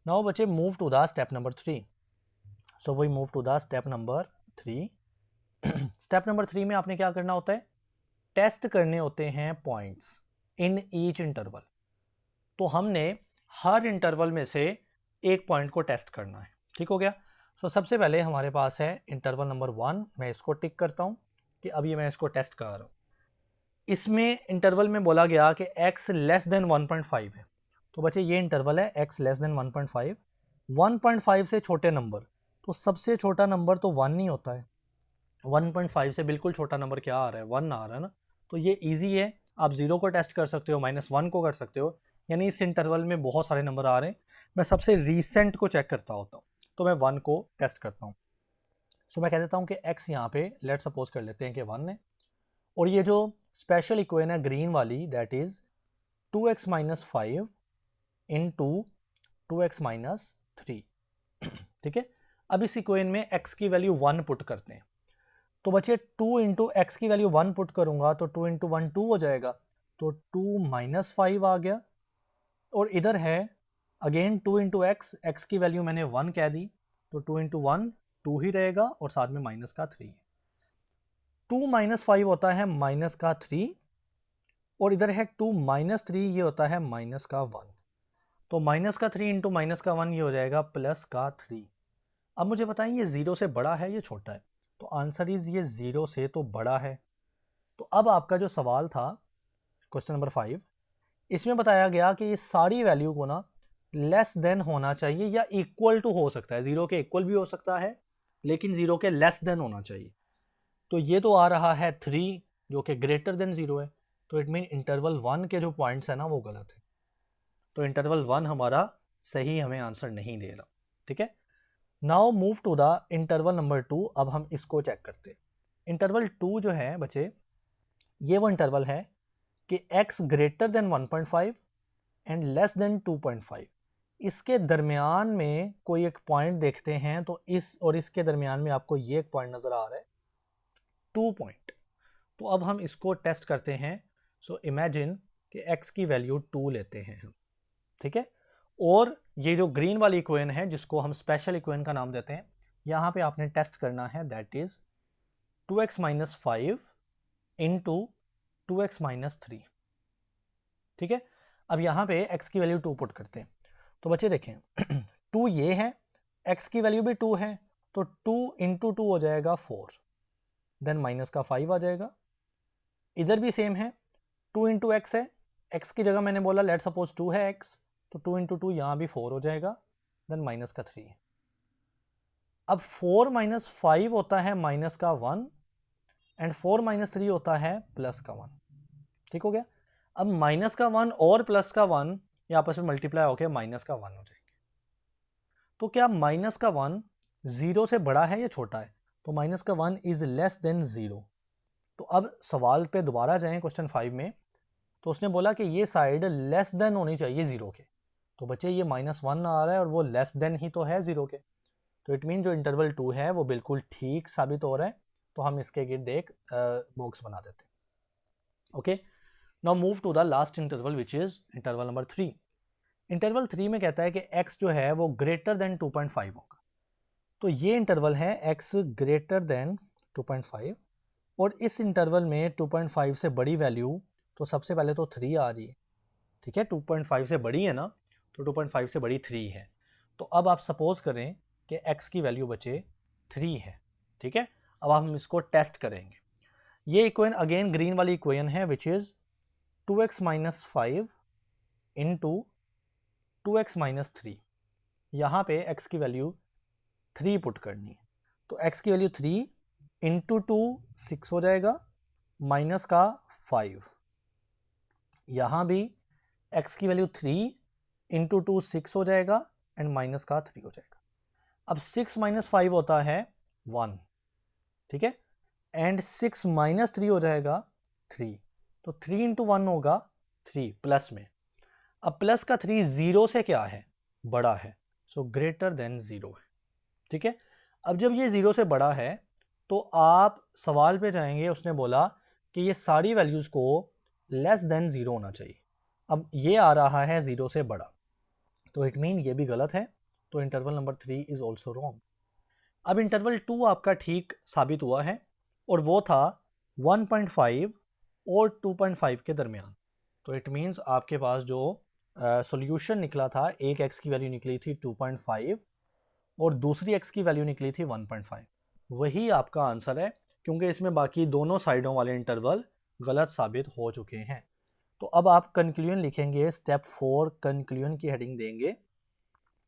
A: नाउ बच्चे move to the step number 3। So we move to the step number 3। Step number 3 में आपने क्या करना होता है? टेस्ट करने होते हैं पॉइंट्स इन ईच इंटरवल। तो हमने हर इंटरवल में से एक पॉइंट को टेस्ट करना है। ठीक हो गया? सो सबसे पहले हमारे पास है इंटरवल नंबर 1। मैं इसको टिक करता हूँ कि अभी मैं इसको टेस्ट कर रहा हूँ। इसमें इंटरवल में बोला गया कि x लेस देन 1.5 है। तो बच्चे ये इंटरवल है x लेस देन 1.5। 1.5 से छोटे नंबर, तो सबसे छोटा नंबर तो 1 नहीं होता है। 1.5 से बिल्कुल छोटा नंबर क्या आ रहा है? 1 आ रहा है ना। तो ये ईजी है, आप 0 को टेस्ट कर सकते हो, -1 को कर सकते हो, यानी इस इंटरवल में बहुत सारे नंबर आ रहे हैं। मैं सबसे रीसेंट को चेक करता होता हूँ, तो मैं 1 को टेस्ट करता हूँ। सो मैं कह देता हूँ कि x यहाँ पे लेट सपोज कर लेते हैं कि 1 है, और ये जो स्पेशल इक्वेशन है ग्रीन वाली, that is 2x minus 5 into 2x minus 3। ठीक है? अब इस इक्वेशन में x की वैल्यू 1 पुट करते हैं। तो बच्चे 2 इंटू एक्स की वैल्यू 1 पुट करूंगा तो 2 इंटू 1 2 हो जाएगा, तो 2 माइनस 5 आ गया। और इधर है अगेन 2 इंटू एक्स, एक्स की वैल्यू मैंने 1 कह दी, तो 2 इंटू 1 2 ही रहेगा और साथ में माइनस का 3 है। 2 माइनस 5 होता है माइनस का 3, और इधर है 2 माइनस 3, ये होता है माइनस का 1। तो माइनस का 3 इंटू माइनस का 1 ये हो जाएगा प्लस का 3। अब मुझे बताएं ये 0 से बड़ा है, ये छोटा है? तो आंसर इज ये 0 से तो बड़ा है। तो अब आपका जो सवाल था क्वेश्चन नंबर 5, इसमें बताया गया कि ये सारी वैल्यू को ना लेस देन होना चाहिए या इक्वल टू हो सकता है। 0 के इक्वल भी हो सकता है, लेकिन 0 के लेस देन होना चाहिए। तो ये तो आ रहा है 3 जो कि ग्रेटर देन 0 है, तो इट मीन इंटरवल 1 के जो पॉइंट्स है ना वो गलत है। तो इंटरवल 1 हमारा सही हमें आंसर नहीं दे रहा। ठीक है? Now move to the interval number 2। अब हम इसको चेक करते हैं। इंटरवल 2 जो है बच्चे, ये वो इंटरवल है कि x greater then 1.5 and less than 2.5। इसके दरमियान में कोई एक पॉइंट देखते हैं, तो इस और इसके दरमियान में आपको ये एक पॉइंट नजर आ रहा है 2 पॉइंट। तो अब हम इसको टेस्ट करते हैं। सो इमेजिन कि x की वैल्यू 2 लेते हैं हम। ठीक है? और ये जो ग्रीन वाली इक्वेशन है जिसको हम स्पेशल इक्वेशन का नाम देते हैं, यहां पे आपने टेस्ट करना है, that is 2x minus 5 into 2x minus 3। ठीक है? अब यहां पे x की वैल्यू 2 पुट करते हैं। तो बच्चे देखें 2 ये है, x की वैल्यू भी 2 है, तो 2 इंटू 2 हो जाएगा 4, देन माइनस का 5 आ जाएगा। इधर भी सेम है, 2 इंटू एक्स है, x की जगह मैंने बोला लेट सपोज 2 है x, तो 2 इंटू 2 यहाँ भी 4 हो जाएगा, देन माइनस का 3। अब 4 माइनस 5 होता है माइनस का 1, एंड 4 माइनस 3 होता है प्लस का 1। ठीक हो गया? अब माइनस का 1 और प्लस का 1 ये आपस में मल्टीप्लाई होकर माइनस का 1 हो जाएंगे। तो क्या माइनस का 1 0 से बड़ा है या छोटा है? तो माइनस का 1 इज लेस देन 0। तो अब सवाल पे दोबारा जाएं क्वेश्चन 5 में, तो उसने बोला कि ये साइड लेस देन होनी चाहिए 0 के। तो बच्चे ये -1 आ रहा है और वो लेस देन ही तो है 0 के, तो इट मीन जो इंटरवल 2 है वो बिल्कुल ठीक साबित हो रहा है। तो हम इसके गिर्द एक बॉक्स बना देते हैं। Okay, now move to the last interval which is interval number 3। Interval 3 में कहता है कि x जो है वो ग्रेटर देन 2.5 होगा। तो ये इंटरवल है x ग्रेटर देन 2.5, और इस इंटरवल में 2.5 से बड़ी वैल्यू, तो सबसे पहले तो 3 आ रही है। ठीक है? 2.5 से बड़ी है ना, तो 2.5 से बड़ी 3 है। तो अब आप सपोज करें कि x की वैल्यू बचे 3 है, ठीक है। अब हम इसको टेस्ट करेंगे। ये इक्वेशन अगेन ग्रीन वाली इक्वेशन है which is 2x minus 5 into 2x minus 3। यहाँ पे x की वैल्यू 3 पुट करनी है, तो x की वैल्यू 3 इंटू 2 6 हो जाएगा, माइनस का 5। यहाँ भी x की वैल्यू 3 इंटू 2 6 हो जाएगा एंड माइनस का 3 हो जाएगा। अब 6 माइनस 5 होता है 1, ठीक है, एंड 6 माइनस 3 हो जाएगा 3, तो 3 इंटू 1 होगा 3 प्लस में। अब प्लस का 3 जीरो से क्या है, बड़ा है, सो ग्रेटर देन 0 है, ठीक है। अब जब ये 0 से बड़ा है तो आप सवाल पे जाएंगे, उसने बोला कि ये सारी वैल्यूज को लेस देन 0 होना चाहिए। अब ये आ रहा है 0 से बड़ा, तो इट मीन ये भी गलत है, तो interval number 3 is also wrong. अब इंटरवल 2 आपका ठीक साबित हुआ है और वो था 1.5 और 2.5 के दरमियान। तो इट मीन्स आपके पास जो सॉल्यूशन निकला था, एक x की वैल्यू निकली थी 2.5 और दूसरी x की वैल्यू निकली थी 1.5, वही आपका आंसर है, क्योंकि इसमें बाकी दोनों साइडों वाले इंटरवल गलत साबित हो चुके हैं। तो अब आप कंक्लूजन लिखेंगे, स्टेप 4 कंक्लूजन की हेडिंग देंगे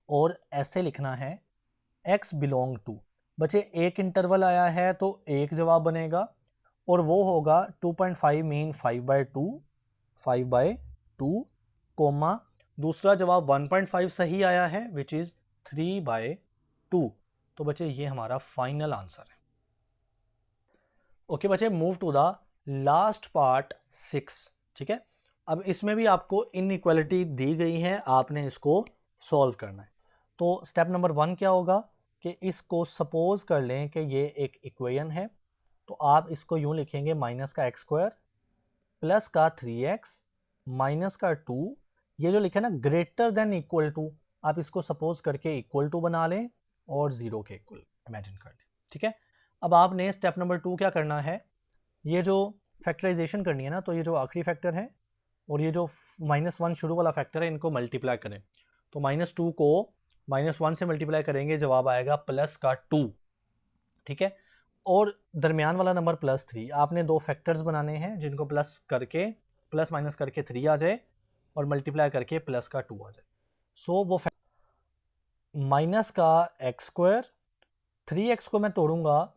A: और ऐसे लिखना है x बिलोंग टू। बच्चे एक इंटरवल आया है तो एक जवाब बनेगा और वो होगा 2.5 मीन 5/2 कोमा दूसरा जवाब 1.5 सही आया है विच इज 3/2। तो बच्चे ये हमारा फाइनल आंसर है। ओके बच्चे, move to the last part 6, ठीक है। अब इसमें भी आपको इनइक्वालिटी दी गई है, आपने इसको सॉल्व करना है। तो स्टेप नंबर 1 क्या होगा कि इसको सपोज कर लें कि ये एक इक्वेशन है, तो आप इसको यूं लिखेंगे माइनस का x स्क्वायर प्लस का 3x माइनस का 2, ये जो लिखा है ना ग्रेटर देन इक्वल टू, आप इसको सपोज करके इक्वल टू बना लें और 0 के इक्वल इमेजिन कर लें, ठीक है। अब आपने स्टेप नंबर 2 क्या करना है, ये जो फैक्टराइजेशन करनी है ना, तो ये जो आखिरी फैक्टर है और ये जो -1 शुरू वाला फैक्टर है, इनको मल्टीप्लाई करें। तो -2 को -1 से मल्टीप्लाई करेंगे, जवाब आएगा प्लस का 2, ठीक है। और दरमियान वाला नंबर +3, आपने दो फैक्टर्स बनाने हैं जिनको प्लस करके प्लस माइनस करके 3 आ जाए और मल्टीप्लाई करके प्लस का 2 आ जाए। सो वो माइनस का x स्क्वायर, 3x को मैं तोड़ूंगा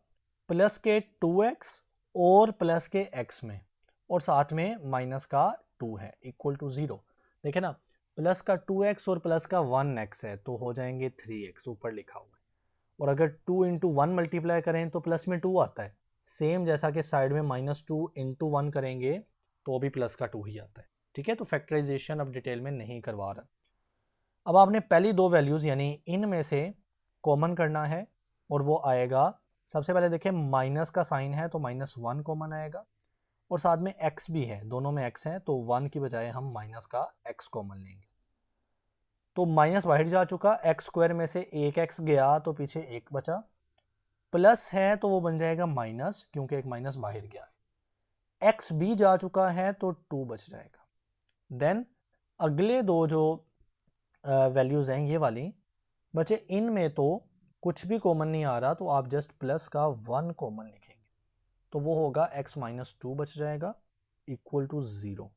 A: प्लस के 2x और प्लस के x में, और साथ में माइनस का 2 है इक्वल टू 0। देखे ना, प्लस का 2x और प्लस का 1x है तो हो जाएंगे 3x, ऊपर लिखा हुआ है। और अगर 2 इंटू 1 मल्टीप्लाई करें तो प्लस में 2 आता है, सेम जैसा कि साइड में -2 इंटू 1 करेंगे तो भी प्लस का 2 ही आता है, ठीक है। तो फैक्टराइजेशन अब डिटेल में नहीं करवा रहा। अब आपने पहली दो वैल्यूज़ यानी इनमें से कॉमन करना है और वो आएगा, सबसे पहले देखें माइनस का साइन है तो -1 कॉमन आएगा और साथ में x भी है, दोनों में x है तो 1 की बजाय हम माइनस का x कॉमन लेंगे। तो माइनस बाहर जा चुका, x स्क्वायर में से एक x गया तो पीछे एक बचा, प्लस है तो वो बन जाएगा माइनस क्योंकि एक माइनस बाहर गया है, x भी जा चुका है तो 2 बच जाएगा। देन अगले दो जो वैल्यूज़ हैं ये वाली बचे, इनमें तो कुछ भी कॉमन नहीं आ रहा तो आप जस्ट प्लस का 1 कॉमन लिखेंगे तो वो होगा x माइनस 2 बच जाएगा इक्वल टू 0।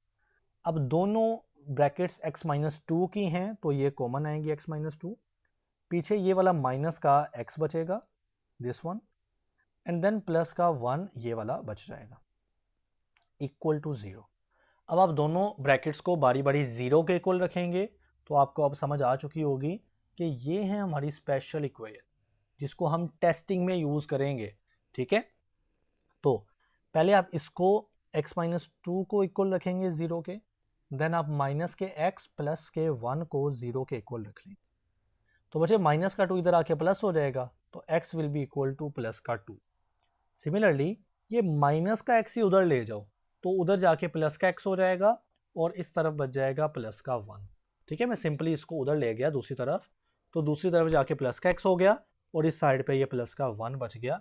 A: अब दोनों ब्रैकेट्स x माइनस 2 की हैं तो ये कॉमन आएंगी x माइनस 2, पीछे ये वाला माइनस का x बचेगा this one, and then plus का 1 ये वाला बच जाएगा इक्वल टू 0। अब आप दोनों ब्रैकेट्स को बारी बारी 0 के इक्वल रखेंगे तो आपको अब समझ आ चुकी होगी कि ये है हमारी स्पेशल इक्वेशन जिसको हम टेस्टिंग में यूज़ करेंगे, ठीक है। तो पहले आप इसको x माइनस 2 को इक्वल रखेंगे 0 के, देन आप माइनस के x प्लस के 1 को 0 के इक्वल रख लेंगे। तो बच्चे माइनस का 2 इधर आके प्लस हो जाएगा तो x will be equal two plus का 2। सिमिलरली ये माइनस का x ही उधर ले जाओ तो उधर जाके प्लस का x हो जाएगा और इस तरफ बच जाएगा प्लस का 1, ठीक है। मैं सिंपली इसको उधर ले गया दूसरी तरफ, तो दूसरी तरफ जाके प्लस का x हो गया और इस साइड पे ये प्लस का 1 बच गया।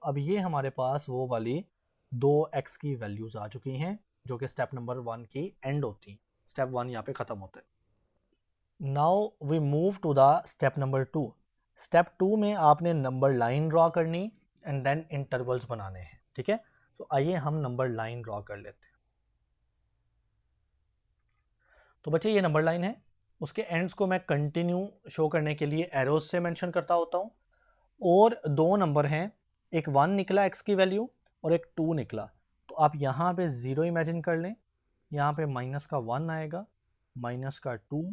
A: अब ये हमारे पास वो वाली दो x की वैल्यूज़ आ चुकी हैं जो कि स्टेप नंबर 1 की एंड होती हैं, स्टेप 1 यहाँ पे ख़त्म होता है। Now we move to the step number 2। Step 2 में आपने नंबर लाइन ड्रॉ करनी एंड देन इंटरवल्स बनाने हैं, ठीक है। सो आइए हम नंबर लाइन ड्रॉ कर लेते हैं। तो बच्चे ये नंबर लाइन है, उसके एंड्स को मैं कंटिन्यू शो करने के लिए एरोज से मेंशन करता होता हूँ। और दो नंबर हैं, एक 1 निकला एक्स की वैल्यू और एक 2 निकला, तो आप यहाँ पे 0 इमेजिन कर लें, यहाँ पे माइनस का 1 आएगा, माइनस का 2,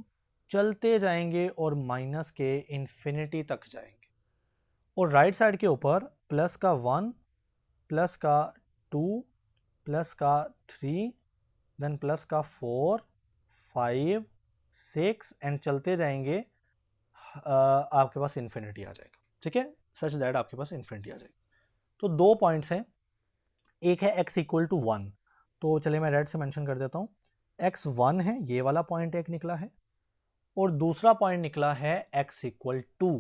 A: चलते जाएंगे और माइनस के इन्फिनिटी तक जाएंगे। और राइट साइड के ऊपर प्लस का 1, प्लस का 2, प्लस का 3, देन प्लस का 4, 5, 6 एंड चलते जाएंगे, आपके पास इन्फिनिटी आ जाएगा, ठीक है, सच दैट आपके पास इन्फिनिटी आ जाएगी। तो दो पॉइंट्स हैं, एक है x इक्वल टू 1, तो चलिए मैं रेड से मेंशन कर देता हूँ, x 1 है, ये वाला पॉइंट एक निकला है, और दूसरा पॉइंट निकला है x इक्वल टू,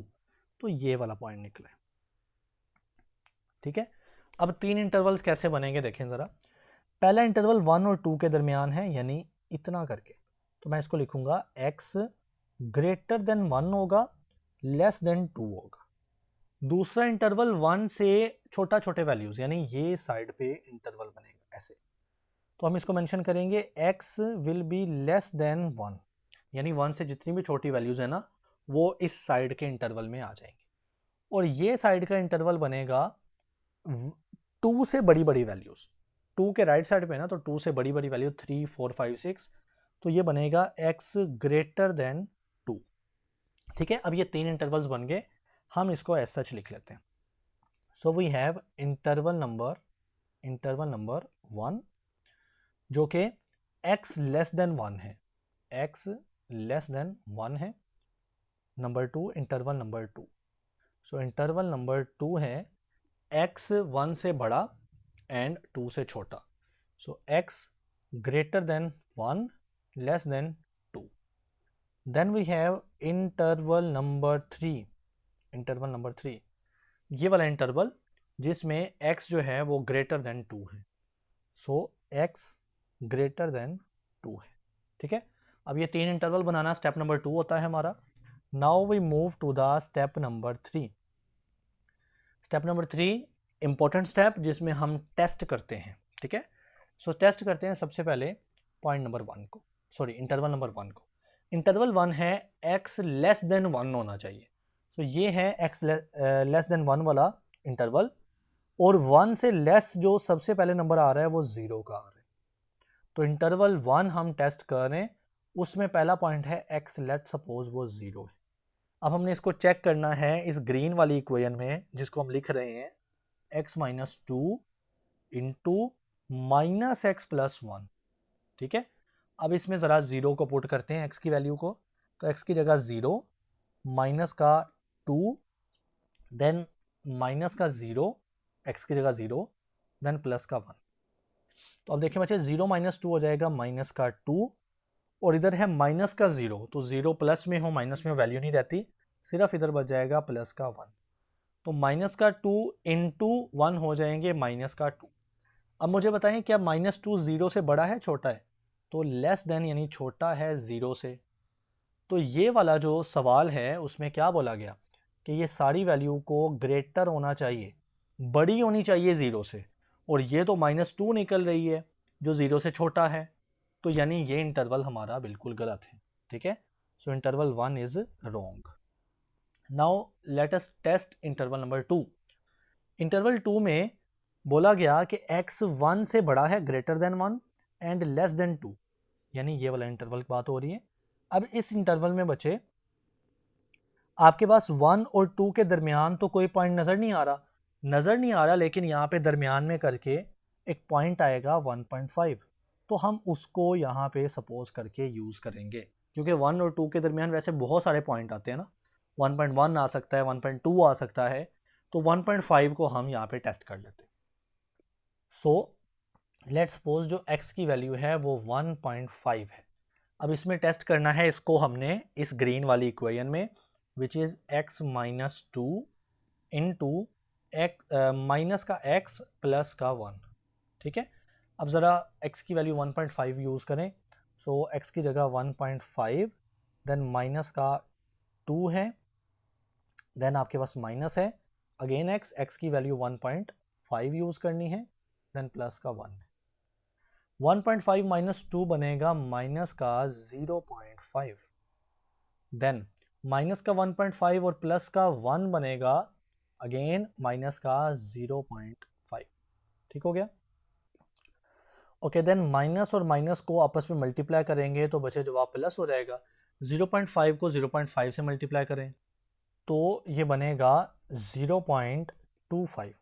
A: तो ये वाला पॉइंट निकला है, ठीक है। अब तीन इंटरवल्स कैसे बनेंगे देखें ज़रा। पहला इंटरवल 1 और 2 के दरमियान है, यानी इतना करके, तो मैं इसको लिखूंगा x ग्रेटर देन 1 होगा, लेस देन 2 होगा। दूसरा इंटरवल 1 से छोटा छोटे वैल्यूज, यानी ये साइड पे इंटरवल बनेगा ऐसे, तो हम इसको मेंशन करेंगे x will be less than 1, यानी 1 से जितनी भी छोटी वैल्यूज है ना, वो इस साइड के इंटरवल में आ जाएंगे। और ये साइड का इंटरवल बनेगा 2 से बड़ी बड़ी वैल्यूज, 2 के राइट साइड पे ना, तो 2 से बड़ी बड़ी वैल्यू 3, 4, 5, 6, तो ये बनेगा x ग्रेटर देन 2, ठीक है। अब ये तीन इंटरवल्स बन गए, हम इसको एज सच लिख लेते हैं। So we have interval number 1 जो कि x लेस देन 1 है, x लेस देन 1 है। नंबर 2 इंटरवल नंबर 2, सो इंटरवल नंबर 2 है x 1 से बड़ा एंड 2 से छोटा, so x greater than 1 less than 2। Then we have interval number 3, ये वाला इंटरवल जिसमें x जो है वो ग्रेटर देन 2 है, सो x ग्रेटर देन 2 है, ठीक है। अब ये तीन इंटरवल बनाना स्टेप नंबर 2 होता है हमारा। Now we move to the step number 3। Step number 3 important step जिसमें हम टेस्ट करते हैं, ठीक है। सो टेस्ट करते हैं सबसे पहले पॉइंट नंबर 1 को, सॉरी इंटरवल नंबर 1 को। इंटरवल 1 है x लेस देन 1 होना चाहिए, सो ये है x लेस देन 1 वाला इंटरवल, और 1 से लेस जो सबसे पहले नंबर आ रहा है वो 0 का आ रहा है। तो इंटरवल 1 हम टेस्ट कर रहे हैं, उसमें पहला पॉइंट है x, लेट सपोज वो 0 है। अब हमने इसको चेक करना है इस ग्रीन वाली इक्वेशन में जिसको हम लिख रहे हैं x minus 2 into minus x plus 1, ठीक है। अब इसमें ज़रा 0 को पुट करते हैं x की वैल्यू को, तो x की जगह 0, माइनस का 2, देन माइनस का 0, x की जगह 0, देन प्लस का 1। तो अब देखिए बच्चे 0 माइनस 2 हो जाएगा माइनस का 2, और इधर है माइनस का 0, तो 0 प्लस में हो माइनस में वैल्यू नहीं रहती, सिर्फ इधर बच जाएगा प्लस का 1, तो माइनस का 2 इंटू 1 हो जाएंगे माइनस का 2। अब मुझे बताएं क्या माइनस 2 0 से बड़ा है छोटा है, तो लेस देन यानी छोटा है 0 से। तो ये वाला जो सवाल है उसमें क्या बोला गया कि ये सारी वैल्यू को ग्रेटर होना चाहिए, बड़ी होनी चाहिए 0 से, और ये तो माइनस 2 निकल रही है जो 0 से छोटा है, तो यानी ये इंटरवल हमारा बिल्कुल गलत है, ठीक है। So interval 1 is wrong. Now let us test interval number 2। Interval 2 में बोला गया कि x 1 से बड़ा है, greater than 1 and less than 2, यानी ये वाला इंटरवल की बात हो रही है। अब इस इंटरवल में बचे आपके पास 1 और 2 के दरमियान तो कोई पॉइंट नज़र नहीं आ रहा, लेकिन यहाँ पे दरमियान में करके एक पॉइंट आएगा 1.5, तो हम उसको यहाँ पे सपोज करके यूज़ करेंगे, क्योंकि 1 और 2 के दरमियान वैसे बहुत सारे पॉइंट आते हैं ना, 1.1 आ सकता है, 1.2 आ सकता है, तो 1.5 को हम यहाँ पे टेस्ट कर लेते हैं। सो लेट्स सपोज जो x की वैल्यू है वो 1.5 है। अब इसमें टेस्ट करना है इसको हमने इस ग्रीन वाली इक्वेशन में, which is x minus 2 into minus का x प्लस का 1, ठीक है। अब ज़रा x की वैल्यू 1.5 यूज़ करें, सो x की जगह 1.5 देन माइनस का 2 है, देन आपके पास माइनस है, अगेन एक्स की वैल्यू 1.5 यूज़ करनी है, देन प्लस का 1 है। 1.5 माइनस 2 बनेगा माइनस का 0.5, देन माइनस का 1.5 और प्लस का 1 बनेगा अगेन माइनस का 0.5। ठीक हो गया? ओके, देन माइनस और माइनस को आपस में मल्टीप्लाई करेंगे तो बचे जवाब प्लस हो जाएगा। 0.5 को 0.5 से मल्टीप्लाई करें तो ये बनेगा 0.25।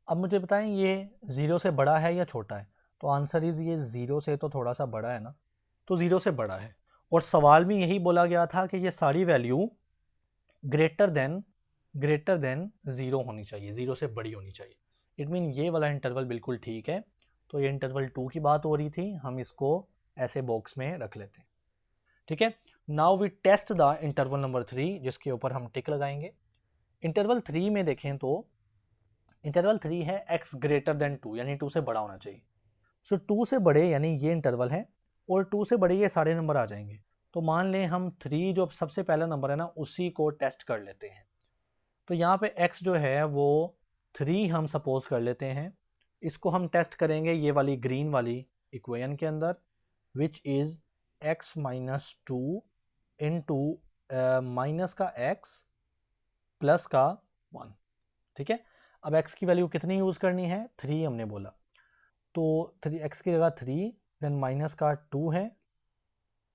A: अब मुझे बताएं ये 0 से बड़ा है या छोटा है? तो आंसर इज़ ये 0 से तो थोड़ा सा बड़ा है ना, तो 0 से बड़ा है। और सवाल में यही बोला गया था कि ये सारी वैल्यू ग्रेटर देन 0 होनी चाहिए, 0 से बड़ी होनी चाहिए। इट मीन ये वाला इंटरवल बिल्कुल ठीक है। तो ये इंटरवल 2 की बात हो रही थी, हम इसको ऐसे बॉक्स में रख लेते हैं। ठीक है, now we test the interval number 3 जिसके ऊपर हम टिक लगाएंगे। इंटरवल 3 में देखें तो इंटरवल 3 है x ग्रेटर देन 2, यानी 2 से बड़ा होना चाहिए। सो 2 से बड़े यानी ये इंटरवल है, और 2 से बड़े ये सारे नंबर आ जाएंगे। तो मान लें हम 3 जो सबसे पहला नंबर है ना उसी को टेस्ट कर लेते हैं। तो यहाँ पे x जो है वो 3 हम सपोज कर लेते हैं। इसको हम टेस्ट करेंगे ये वाली ग्रीन वाली इक्वेशन के अंदर, which is x minus 2 into minus का x प्लस का 1। ठीक है, अब x की वैल्यू कितनी यूज़ करनी है? 3 हमने बोला, तो 3x की जगह 3, देन माइनस का 2 है,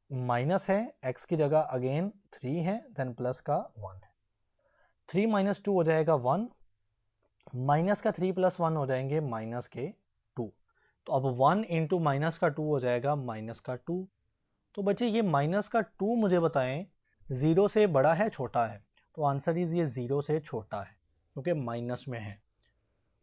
A: माइनस है, x की जगह अगेन 3 है, देन प्लस का 1 है। 3 माइनस 2 हो जाएगा 1, माइनस का 3 प्लस 1 हो जाएंगे माइनस के 2। तो अब 1 इंटू माइनस का 2 हो जाएगा माइनस का 2। तो बच्चे ये माइनस का 2 मुझे बताएं 0 से बड़ा है छोटा है? तो आंसर इज ये 0 से छोटा है क्योंकि माइनस में है।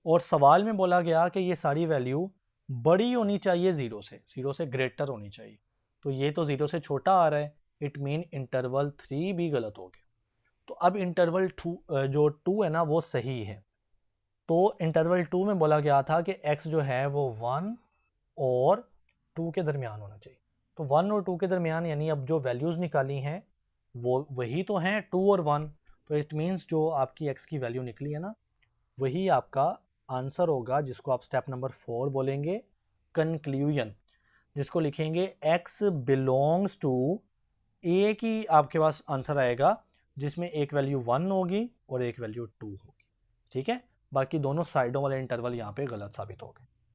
A: और सवाल में बोला गया कि ये सारी वैल्यू बड़ी होनी चाहिए 0 से ग्रेटर होनी चाहिए। तो ये तो 0 से छोटा आ रहा है, इट मीन इंटरवल 3 भी गलत हो गया। तो अब इंटरवल 2 जो 2 है ना वो सही है। तो इंटरवल 2 में बोला गया था कि x जो है वो 1 और 2 के दरमियान होना चाहिए। तो 1 और 2 के दरमियान यानी अब जो वैल्यूज़ निकाली हैं वो वही तो हैं 2 और 1। तो इट मीन्स जो आपकी x की वैल्यू निकली है ना वही आपका आंसर होगा, जिसको आप स्टेप नंबर 4 बोलेंगे कंक्लूजन, जिसको लिखेंगे x बिलोंग्स टू ए की आपके पास आंसर आएगा जिसमें एक वैल्यू 1 होगी और एक वैल्यू 2 होगी। ठीक है, बाकी दोनों साइडों वाले इंटरवल यहाँ पे गलत साबित हो गए।